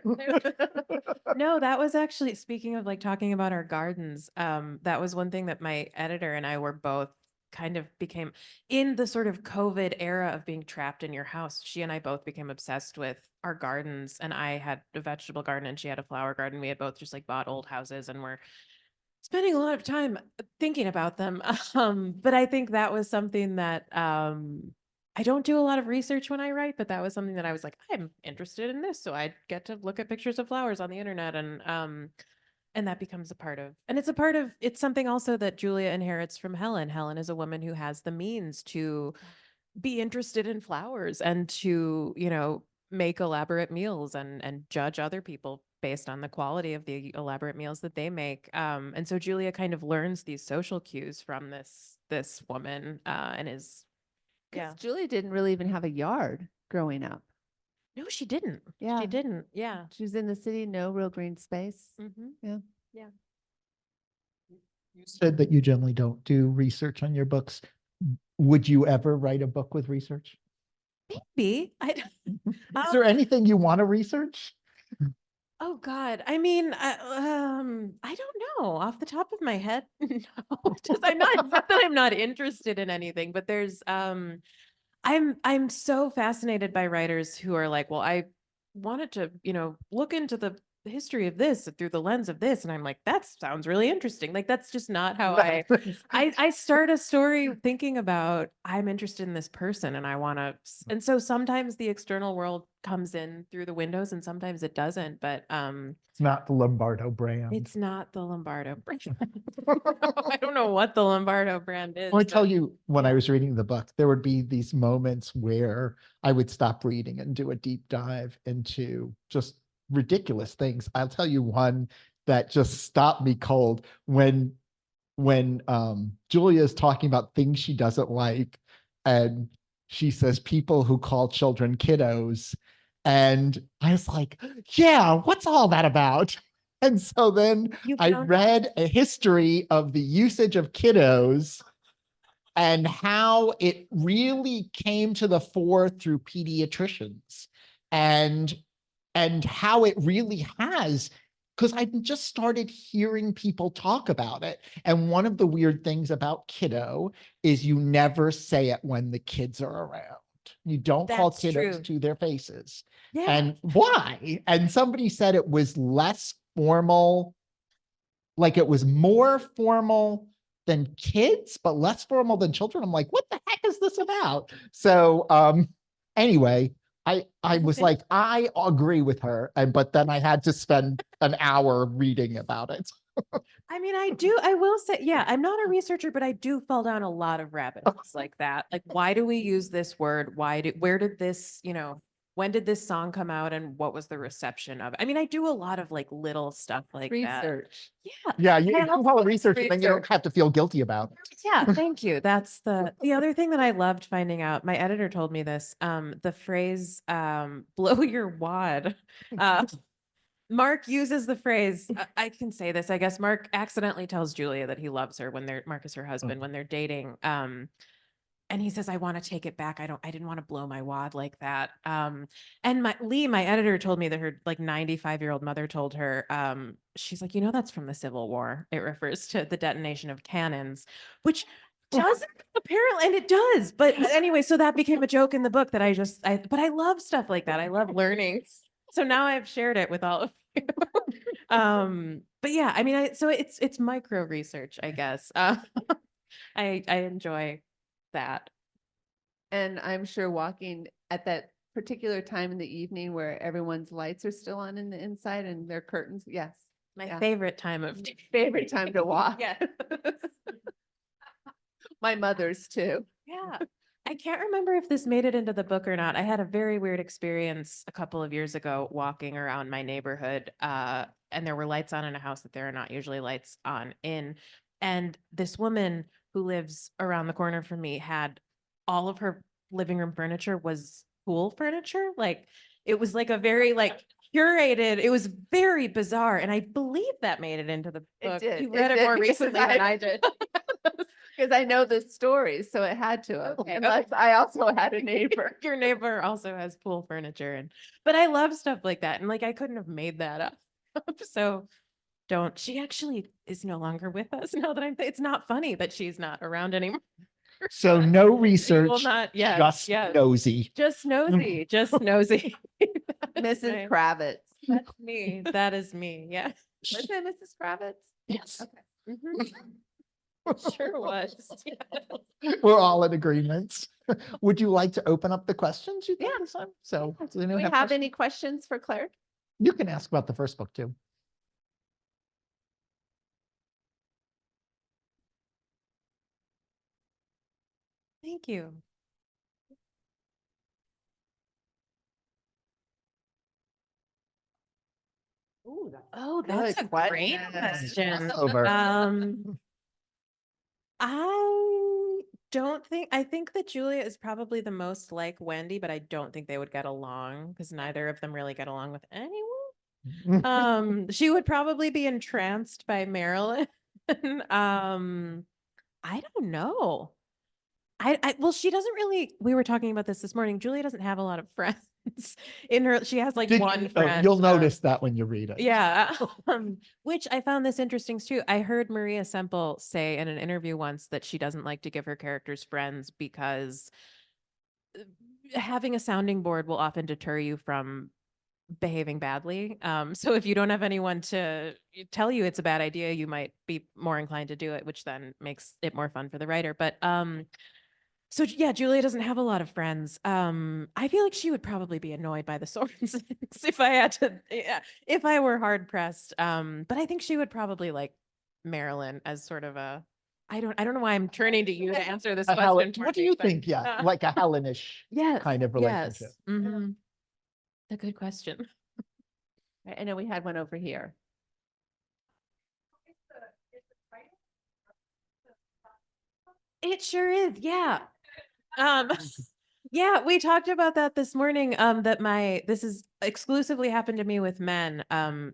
No, that was actually, speaking of like talking about our gardens, that was one thing that my editor and I were both kind of became in the sort of COVID era of being trapped in your house. She and I both became obsessed with our gardens, and I had a vegetable garden and she had a flower garden. We had both just like bought old houses and were spending a lot of time thinking about them. But I think that was something that I don't do a lot of research when I write, but that was something that I was like, I'm interested in this. So I get to look at pictures of flowers on the internet, and that becomes it's something also that Julia inherits from Helen. Helen is a woman who has the means to be interested in flowers and to, make elaborate meals and judge other people based on the quality of the elaborate meals that they make. And so Julia kind of learns these social cues from this woman, and is, yeah. Julia didn't really even have a yard growing up. No, she didn't. Yeah. She didn't. Yeah. She was in the city, no real green space. Mm-hmm. Yeah. You said that you generally don't do research on your books. Would you ever write a book with research? Maybe. Is there anything you want to research? Oh God. I mean, I don't know off the top of my head. No, just not that I'm not interested in anything, but there's, I'm so fascinated by writers who are like, well, I wanted to, look into the history of this through the lens of this. And I'm like, that sounds really interesting. Like, that's just not how I start a story thinking about, I'm interested in this person and I want to, and so sometimes the external world comes in through the windows and sometimes it doesn't, but it's not the Lombardo brand. It's not the Lombardo brand. I don't know what the Lombardo brand is. I tell you, when I was reading the book, there would be these moments where I would stop reading and do a deep dive into just ridiculous things. I'll tell you one that just stopped me cold when Julia is talking about things she doesn't like, and she says people who call children kiddos, and I was like, yeah, what's all that about? And so then I read a history of the usage of kiddos and how it really came to the fore through pediatricians, and how it really has, because I just started hearing people talk about it. And one of the weird things about kiddo is you never say it when the kids are around. You don't call kiddos to their faces. Yeah. And why? And somebody said it was less formal, like it was more formal than kids, but less formal than children. I'm like, what the heck is this about? So anyway, I was like, I agree with her, but then I had to spend an hour reading about it. I mean, I will say, yeah, I'm not a researcher, but I do fall down a lot of rabbit holes like that. Like, why do we use this word? Where did this, when did this song come out and what was the reception of it? I mean, I do a lot of like little stuff like that. Research. Yeah. Yeah, you I can also call it research, and then you don't research. have to feel guilty about it. Yeah, thank you. That's the other thing that I loved finding out. My editor told me this. The phrase blow your wad. Mark uses the phrase, I can say this, I guess Mark accidentally tells Julia that he loves her when Mark is her husband, when they're dating. And he says, I want to take it back. I didn't want to blow my wad like that. And my editor told me that her like 95-year-old mother told her, she's like, that's from the Civil War. It refers to the detonation of cannons, which doesn't apparently, and it does. But anyway, so that became a joke in the book that but I love stuff like that. I love learning. So now I've shared it with all of you. But yeah, I mean, so it's micro research, I guess. I enjoy that. And I'm sure walking at that particular time in the evening where everyone's lights are still on in the inside and their curtains. Yes. My Yeah. favorite time of day. Favorite time to walk. Yeah. My mother's too. Yeah. I can't remember if this made it into the book or not. I had a very weird experience a couple of years ago walking around my neighborhood, and there were lights on in a house that there are not usually lights on in. And this woman who lives around the corner from me had all of her living room furniture was pool furniture. Like it was like a very like curated, it was very bizarre. And I believe that made it into the It book. did. You It read it did more because recently than I did. Because I know the stories, so it had to have. Okay, Unless I also had a neighbor. Your neighbor also has pool furniture but I love stuff like that. And like, I couldn't have made that up. So she actually is no longer with us now that it's not funny that she's not around anymore. So no You will research, not, yes, just yes. nosy. Just nosy, just nosy. That's Mrs. my- Kravitz. That's me. That is me. Yeah. Was it Mrs. Kravitz? Yes, Okay. Mhm. Sure was. Yeah. we're all in agreement. Would you like to open up the questions you think Yeah. this time? So does anyone Do we have questions? any questions for Claire? You can ask about the first book too. Thank you. Oh, that's Good a great question. question. Over. I think that Julia is probably the most like Wendy, but I don't think they would get along because neither of them really get along with anyone. She would probably be entranced by Marilyn. I don't know. Well, she doesn't really, we were talking about this morning. Julia doesn't have a lot of friends she has like one friend. You'll notice that when you read it. Yeah. Which I found this interesting too. I heard Maria Semple say in an interview once that she doesn't like to give her characters friends because having a sounding board will often deter you from behaving badly. So if you don't have anyone to tell you it's a bad idea, you might be more inclined to do it, which then makes it more fun for the writer. But so yeah, Julia doesn't have a lot of friends. I feel like she would probably be annoyed by the Sorensens if I had to, if I were hard pressed. But I think she would probably like Marilyn as sort of a, I don't know why I'm turning to you to answer this question. What do you think? Yeah, like a Hellenish Yes, kind of relationship. yes. Mhm. A good question. I know we had one over here. It sure is. Yeah. Yeah, we talked about that this morning. That this is exclusively happened to me with men. On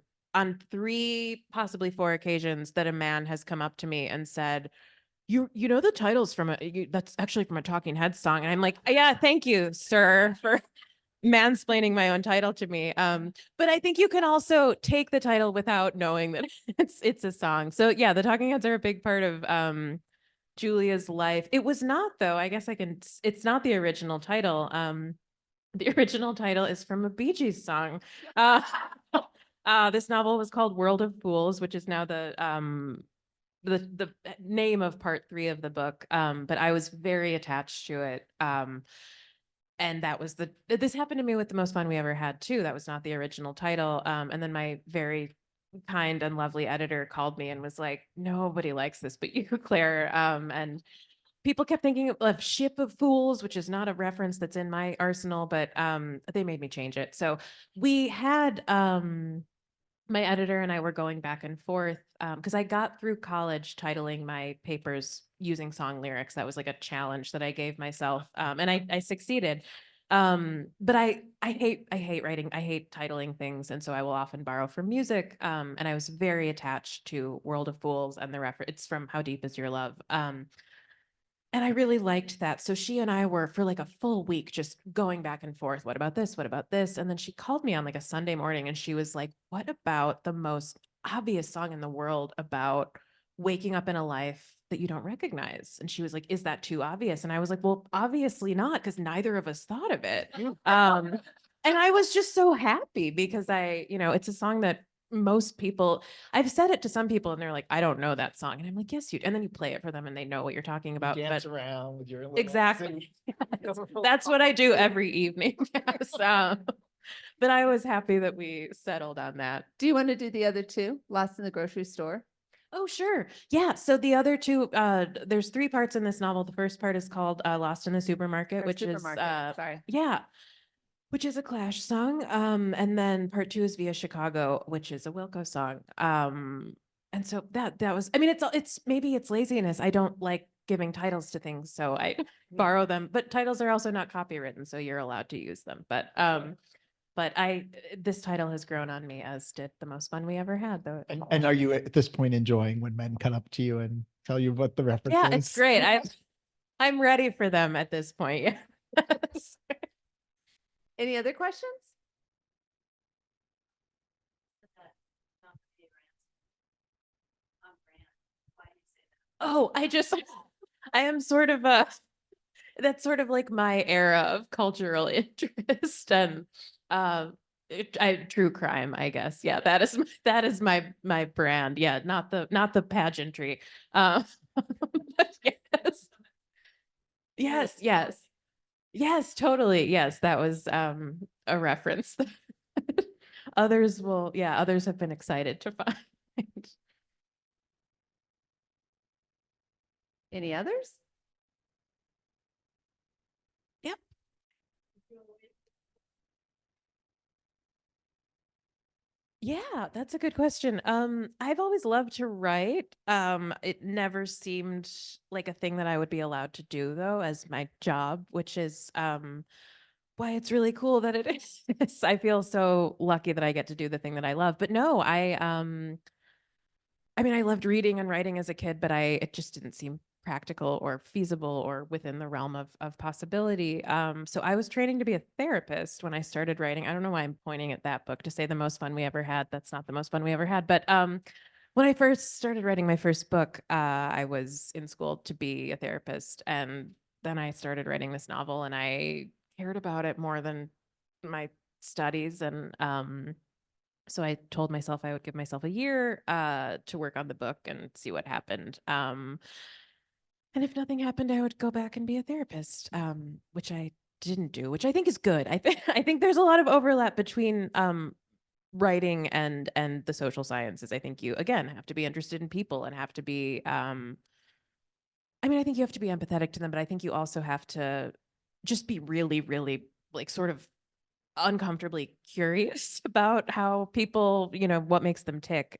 3, possibly 4 occasions that a man has come up to me and said, you know, the title's that's actually from a Talking Heads song. And I'm like, yeah, thank you, sir, for mansplaining my own title to me. But I think you can also take the title without knowing that it's a song. So yeah, the Talking Heads are a big part of Julia's life. It was not, though. I guess it's not the original title. The original title is from a Bee Gees song. This novel was called World of Fools, which is now the name of part 3 of the book. But I was very attached to it. And that was this happened to me with The Most Fun We Ever Had too. That was not the original title. And then my very kind and lovely editor called me and was like, nobody likes this but you, Claire. And people kept thinking of Ship of Fools, which is not a reference that's in my arsenal, but they made me change it. So we had my editor and I were going back and forth because I got through college titling my papers using song lyrics. That was like a challenge that I gave myself, and I succeeded. But I hate writing. I hate titling things, and so I will often borrow from music. And I was very attached to World of Fools and the reference. It's from How Deep Is Your Love. And I really liked that. So she and I were for like a full week just going back and forth. What about this? What about this? And then she called me on like a Sunday morning and she was like, what about the most obvious song in the world about waking up in a life that you don't recognize? And she was like, is that too obvious? And I was like, well, obviously not, because neither of us thought of it. And I was just so happy because it's a song that most people, I've said it to some people and they're like, I don't know that song. And I'm like, yes, you, and then you play it for them and they know what you're talking about. Dance But around with your little exactly. Yes. That's what I do every evening. Yes. But I was happy that we settled on that. Do you want to do the other two? Lost in the Grocery Store? Oh, sure. Yeah. So the other two, there's three parts in this novel. The first part is called Lost in the Supermarket, Or which Supermarket, is, sorry. yeah, which is a Clash song. And then part two is Via Chicago, which is a Wilco song. And so that was, I mean, it's maybe it's laziness. I don't like giving titles to things, so I borrow them, but titles are also not copywritten, so you're allowed to use them. But this title has grown on me, as did The Most Fun We Ever Had, though. And are you at this point enjoying when men come up to you and tell you what the reference Yeah, is? it's great. I'm ready for them at this point. Yes. Any other questions? Oh, I am sort of that's sort of like my era of cultural interest and true crime, I guess. Yeah, that is my brand. Yeah, not the pageantry. But yes. Yes, totally. Yes, that was a reference. Others have been excited to find. Any others? Yep. Yeah, that's a good question. I've always loved to write. It never seemed like a thing that I would be allowed to do though as my job, which is why it's really cool that it is. I feel so lucky that I get to do the thing that I love. But no, I mean, I loved reading and writing as a kid, but it just didn't seem practical or feasible or within the realm of possibility. So I was training to be a therapist when I started writing. I don't know why I'm pointing at that book to say The Most Fun We Ever Had. That's not The Most Fun We Ever Had. But when I first started writing my first book, I was in school to be a therapist. And then I started writing this novel and I cared about it more than my studies. And so I told myself I would give myself a year to work on the book and see what happened. And if nothing happened, I would go back and be a therapist, which I didn't do, which I think is good. I think there's a lot of overlap between writing and the social sciences. I think you again have to be interested in people and have to be I mean, I think you have to be empathetic to them, but I think you also have to just be really, really like sort of uncomfortably curious about how people, what makes them tick.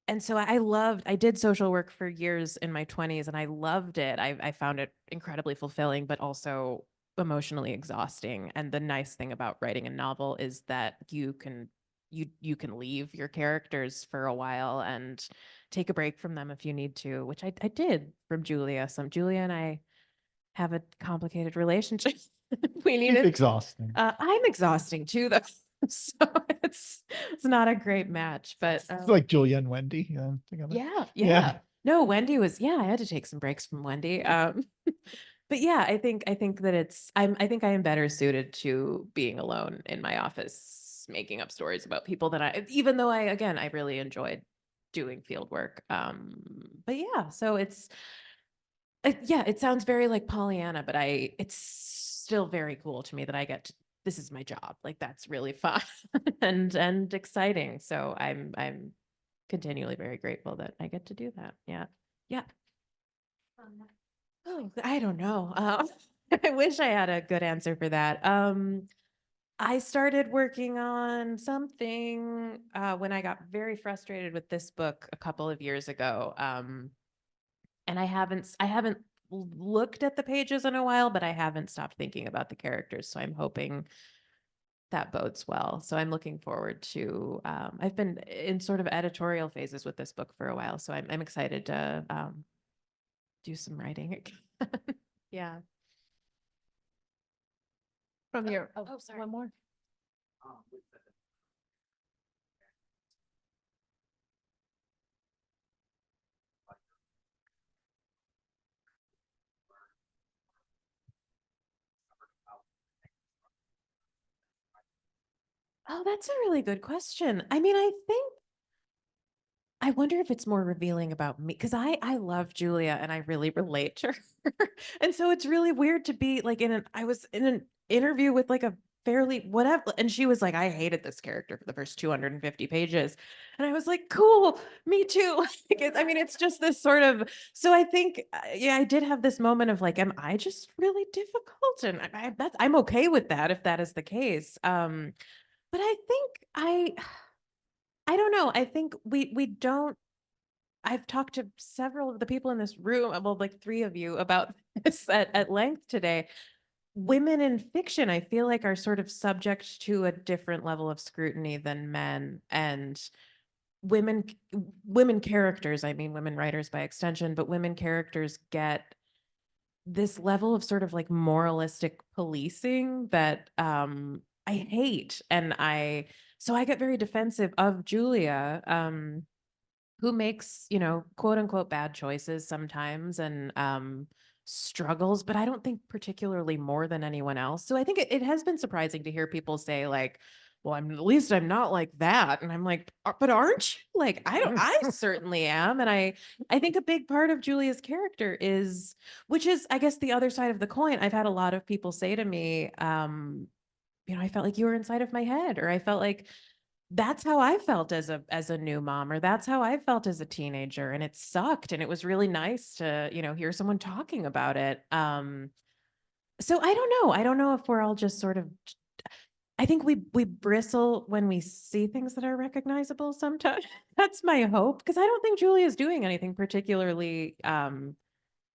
And so I did social work for years in my 20s and I loved it. I found it incredibly fulfilling, but also emotionally exhausting. And the nice thing about writing a novel is that you can leave your characters for a while and take a break from them if you need to, which I did from Julia. Julia and I have a complicated relationship. We need She's it. exhausting. I'm exhausting too, though. So it's not a great match, but It's like Julia and Wendy. Together. yeah. No, Wendy was, I had to take some breaks from Wendy. But yeah, I think that I think I am better suited to being alone in my office, making up stories about people that even though I really enjoyed doing field work. But yeah, so it sounds very like Pollyanna, but it's still very cool to me that I get to, this is my job. Like that's really fun and exciting. So I'm continually very grateful that I get to do that. Yeah. Yeah. Oh, I don't know. I wish I had a good answer for that. I started working on something when I got very frustrated with this book a couple of years ago. And I haven't looked at the pages in a while, but I haven't stopped thinking about the characters. So I'm hoping that bodes well. So I'm looking forward to, I've been in sort of editorial phases with this book for a while. So I'm excited to do some writing again. Yeah. From your, Oh, sorry. one more. Oh, that's a really good question. I mean, I wonder if it's more revealing about me because I love Julia and I really relate to her. And so it's really weird to be like I was in an interview with like a fairly whatever, and she was like, I hated this character for the first 250 pages. And I was like, cool, me too. Like, I mean, it's just this sort of, so I think, yeah, I did have this moment of like, am I just really difficult? And I'm okay with that if that is the case. But I think I don't know. I think we don't. I've talked to several of the people in this room, well, like three of you, about this at length today. Women in fiction, I feel like, are sort of subject to a different level of scrutiny than men, and women women characters. I mean, women writers by extension, but women characters get this level of sort of like moralistic policing that I hate, and I get very defensive of Julia, who makes, quote unquote bad choices sometimes and struggles, but I don't think particularly more than anyone else. So I think it has been surprising to hear people say like, well, at least I'm not like that. And I'm like, but aren't you? Like, I certainly am. And I think a big part of Julia's character is, which is, I guess, the other side of the coin. I've had a lot of people say to me, I felt like you were inside of my head, or I felt like that's how I felt as a new mom, or that's how I felt as a teenager, and it sucked, and it was really nice to, hear someone talking about it. So I don't know. I don't know if we're all just sort of, I think we bristle when we see things that are recognizable sometimes. That's my hope, because I don't think Julia's doing anything particularly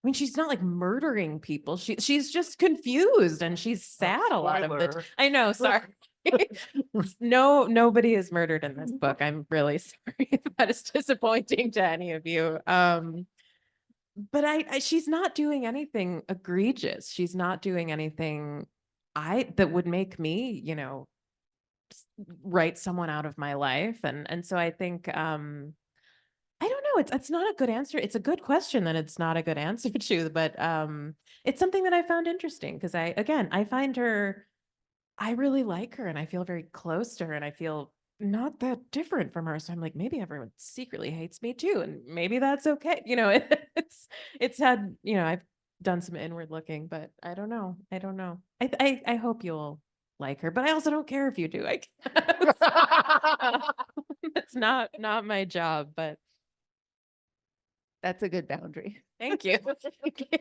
I mean, she's not like murdering people. She's just confused and she's sad a lot of the Spoiler. I know, sorry. No, nobody is murdered in this book. I'm really sorry if that is disappointing to any of you. But she's not doing anything egregious. She's not doing anything that would make me, write someone out of my life. And so I think I don't know. It's not a good answer. It's a good question that it's not a good answer to, but it's something that I found interesting because I find her, I really like her and I feel very close to her and I feel not that different from her. So I'm like, maybe everyone secretly hates me too, and maybe that's okay. It's had, I've done some inward looking, but I don't know. I don't know. I hope you'll like her, but I also don't care if you do. I guess. It's not my job, but. That's a good boundary. Thank you. Thank you.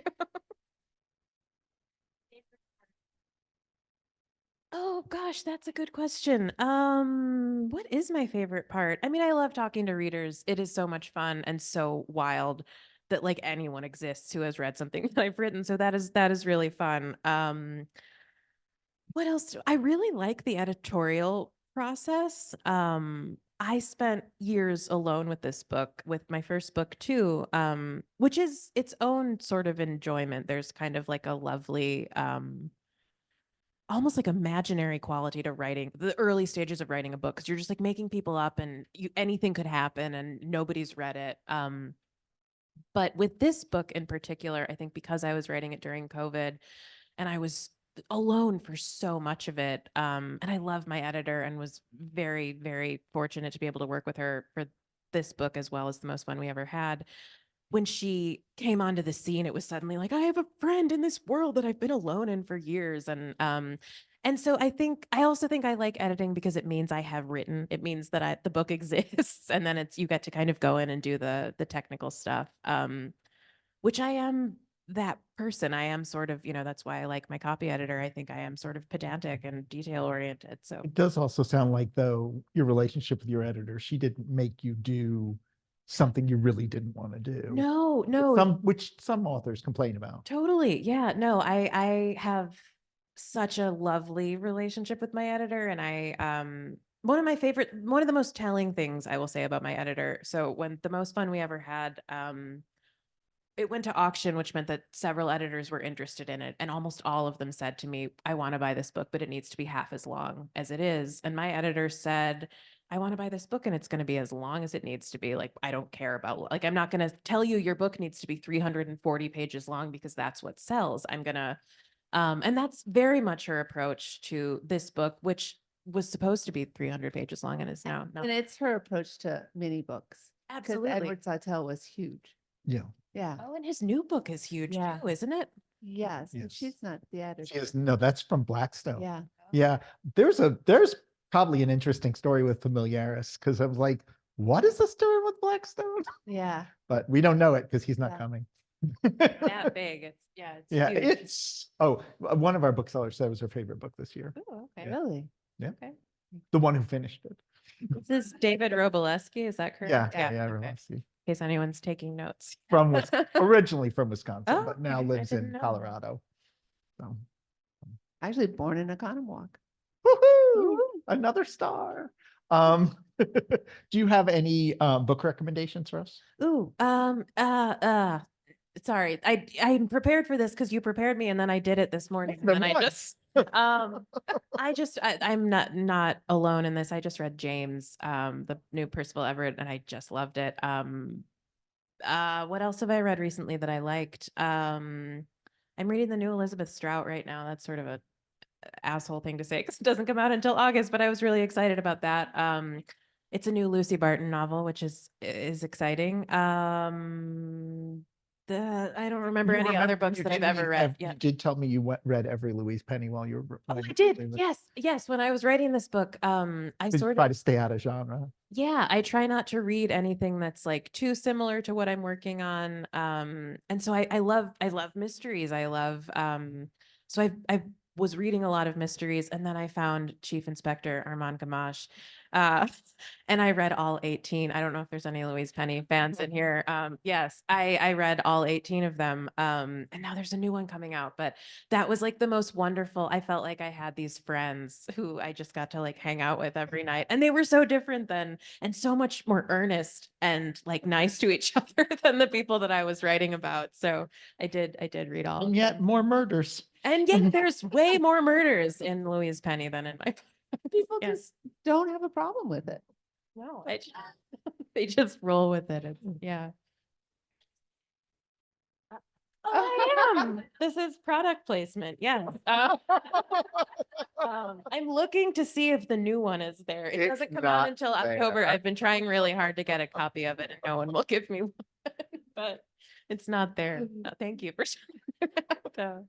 Oh gosh, that's a good question. What is my favorite part? I mean, I love talking to readers. It is so much fun and so wild that like anyone exists who has read something that I've written. So that is really fun. What else? I really like the editorial process. I spent years alone with this book, with my first book too, which is its own sort of enjoyment. There's kind of like a lovely, almost like imaginary quality to writing the early stages of writing a book, because you're just like making people up and anything could happen and nobody's read it. But with this book in particular, I think because I was writing it during COVID and I was alone for so much of it. And I love my editor and was very, very fortunate to be able to work with her for this book as well as the most fun we ever had. when she came onto the scene, it was suddenly like, I have a friend in this world that I've been alone in for years. And so I also think I like editing because it means I have written. It means that the book exists, and then you get to kind of go in and do the technical stuff. Which I am that person. I am sort of, that's why I like my copy editor. I think I am sort of pedantic and detail oriented. So It does also sound like, though, your relationship with your editor, she didn't make you do something you really didn't want to do. no, Which some authors complain about. totally. Yeah, no, I have such a lovely relationship with my editor, and one of the most telling things I will say about my editor. So when the most fun we ever had, it went to auction, which meant that several editors were interested in it. And almost all of them said to me, I want to buy this book, but it needs to be half as long as it is. And my editor said, I want to buy this book and it's going to be as long as it needs to be. Like, I don't care about, like, I'm not going to tell you your book needs to be 340 pages long because that's what sells. I'm going to, and that's very much her approach to this book, which was supposed to be 300 pages long and is now not. And it's her approach to mini books. Because Absolutely. Edward Sawtelle was huge. Yeah. Yeah. Oh, and his new book is huge Yeah. too, isn't it? Yes. But Yes. she's not the editor. She is, no, that's from Blackstone. Yeah. Yeah. There's probably an interesting story with Familiaris, because I was like, what is the story with Blackstone? Yeah. But we don't know it because he's not Yeah. coming. That big. It's Yeah, huge. one of our booksellers said it was her favorite book this year. Oh, okay. Yeah. Really? The one who finished it. This is David Roboleski, is that correct? Yeah, okay. Romancy. In case anyone's taking notes. Originally from Wisconsin, Oh, but now okay. I lives didn't in know that. Colorado. So, Actually born in Oconomowoc. woohoo! Another star. Do you have any book recommendations for us? Ooh, sorry. I'm prepared for this because you prepared me and then I did it this morning. And Then then what? I'm not alone in this. I just read James, the new Percival Everett, and I just loved it. What else have I read recently that I liked? I'm reading the new Elizabeth Strout right now. That's sort of a asshole thing to say because it doesn't come out until August, but I was really excited about that. It's a new Lucy Barton novel, which is exciting. I don't remember You any remember other books you that I've did ever read. Yeah. You did tell me you read every Louise Penny while you were. Oh, I did. Yes. When I was writing this book, I sort try of, to stay out of genre. yeah, I try not to read anything that's like too similar to what I'm working on. And so I love mysteries. So I was reading a lot of mysteries, and then I found Chief Inspector Armand Gamache. Uh, and I read all 18. I don't know if there's any Louise Penny fans in here. Yes, I read all 18 of them. And now there's a new one coming out, but that was like the most wonderful. I felt like I had these friends who I just got to like hang out with every night. And they were so different and so much more earnest and like nice to each other than the people that I was writing about. So I did read all. And yet more murders. And yet there's way more murders in Louise Penny than in my People Yeah. just don't have a problem with it. no. They just roll with it. Yeah. Oh, I am. This is product placement. Yes. I'm looking to see if the new one is there. It doesn't It's come out not until October. there. I've been trying really hard to get a copy of it and no one will give me one, but it's not there. Thank you for showing it out.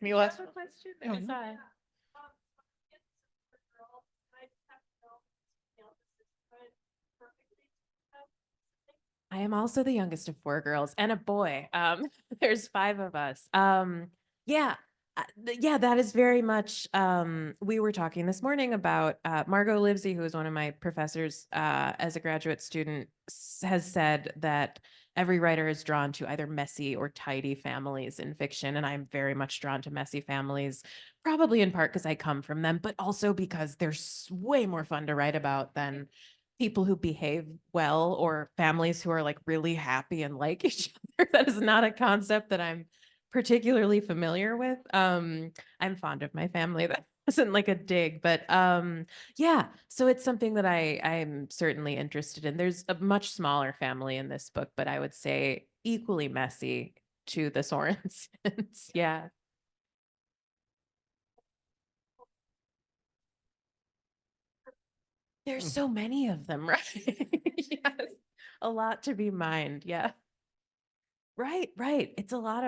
Any last have a question? No, Or is no. I- I am also the youngest of 4 girls and a boy. There's 5 of us. Yeah, yeah, that is very much. We were talking this morning about Margot Livesey, who is one of my professors as a graduate student, has said that every writer is drawn to either messy or tidy families in fiction, and I'm very much drawn to messy families, probably in part because I come from them, but also because they're way more fun to write about than people who behave well or families who are like really happy and like each other. That is not a concept that I'm particularly familiar with. I'm fond of my family. That wasn't like a dig, but yeah, so it's something that I'm certainly interested in. There's a much smaller family in this book, but I would say equally messy to the Sorensens. Yeah. There's so many of them, right? Yes. a lot to be mined. Yeah. Right. It's a lot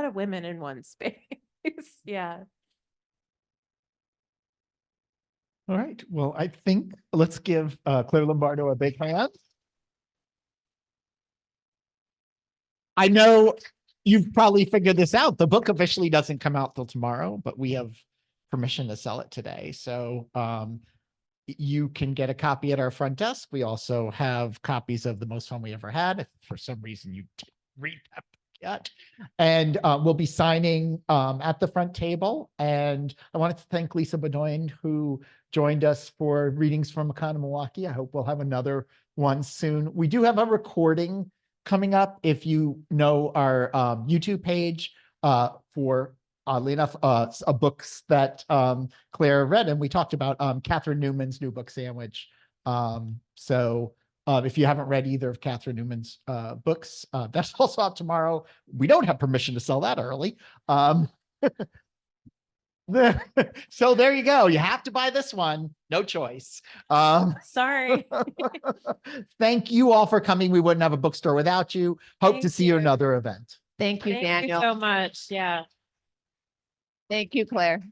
of women in one space. Yeah. All right. Well, I think let's give Claire Lombardo a big hand. I know you've probably figured this out. The book officially doesn't come out till tomorrow, but we have permission to sell it today. So you can get a copy at our front desk. We also have copies of The Most Fun We Ever Had. If for some reason you didn't read that book yet. And we'll be signing at the front table. And I wanted to thank Lisa Bedoin, who joined us for readings from Oconomowaukee. I hope we'll have another one soon. We do have a recording coming up. If you know our YouTube page for oddly enough, books that Claire read, and we talked about Catherine Newman's new book, Sandwich. So if you haven't read either of Catherine Newman's books, that's also out tomorrow. We don't have permission to sell that early. So there you go. You have to buy this one. No choice. Sorry. Thank you all for coming. We wouldn't have a bookstore without you. Hope to Thank see you you. another event. Thank you, Thank you Daniel. so much. Yeah. Thank you, Claire.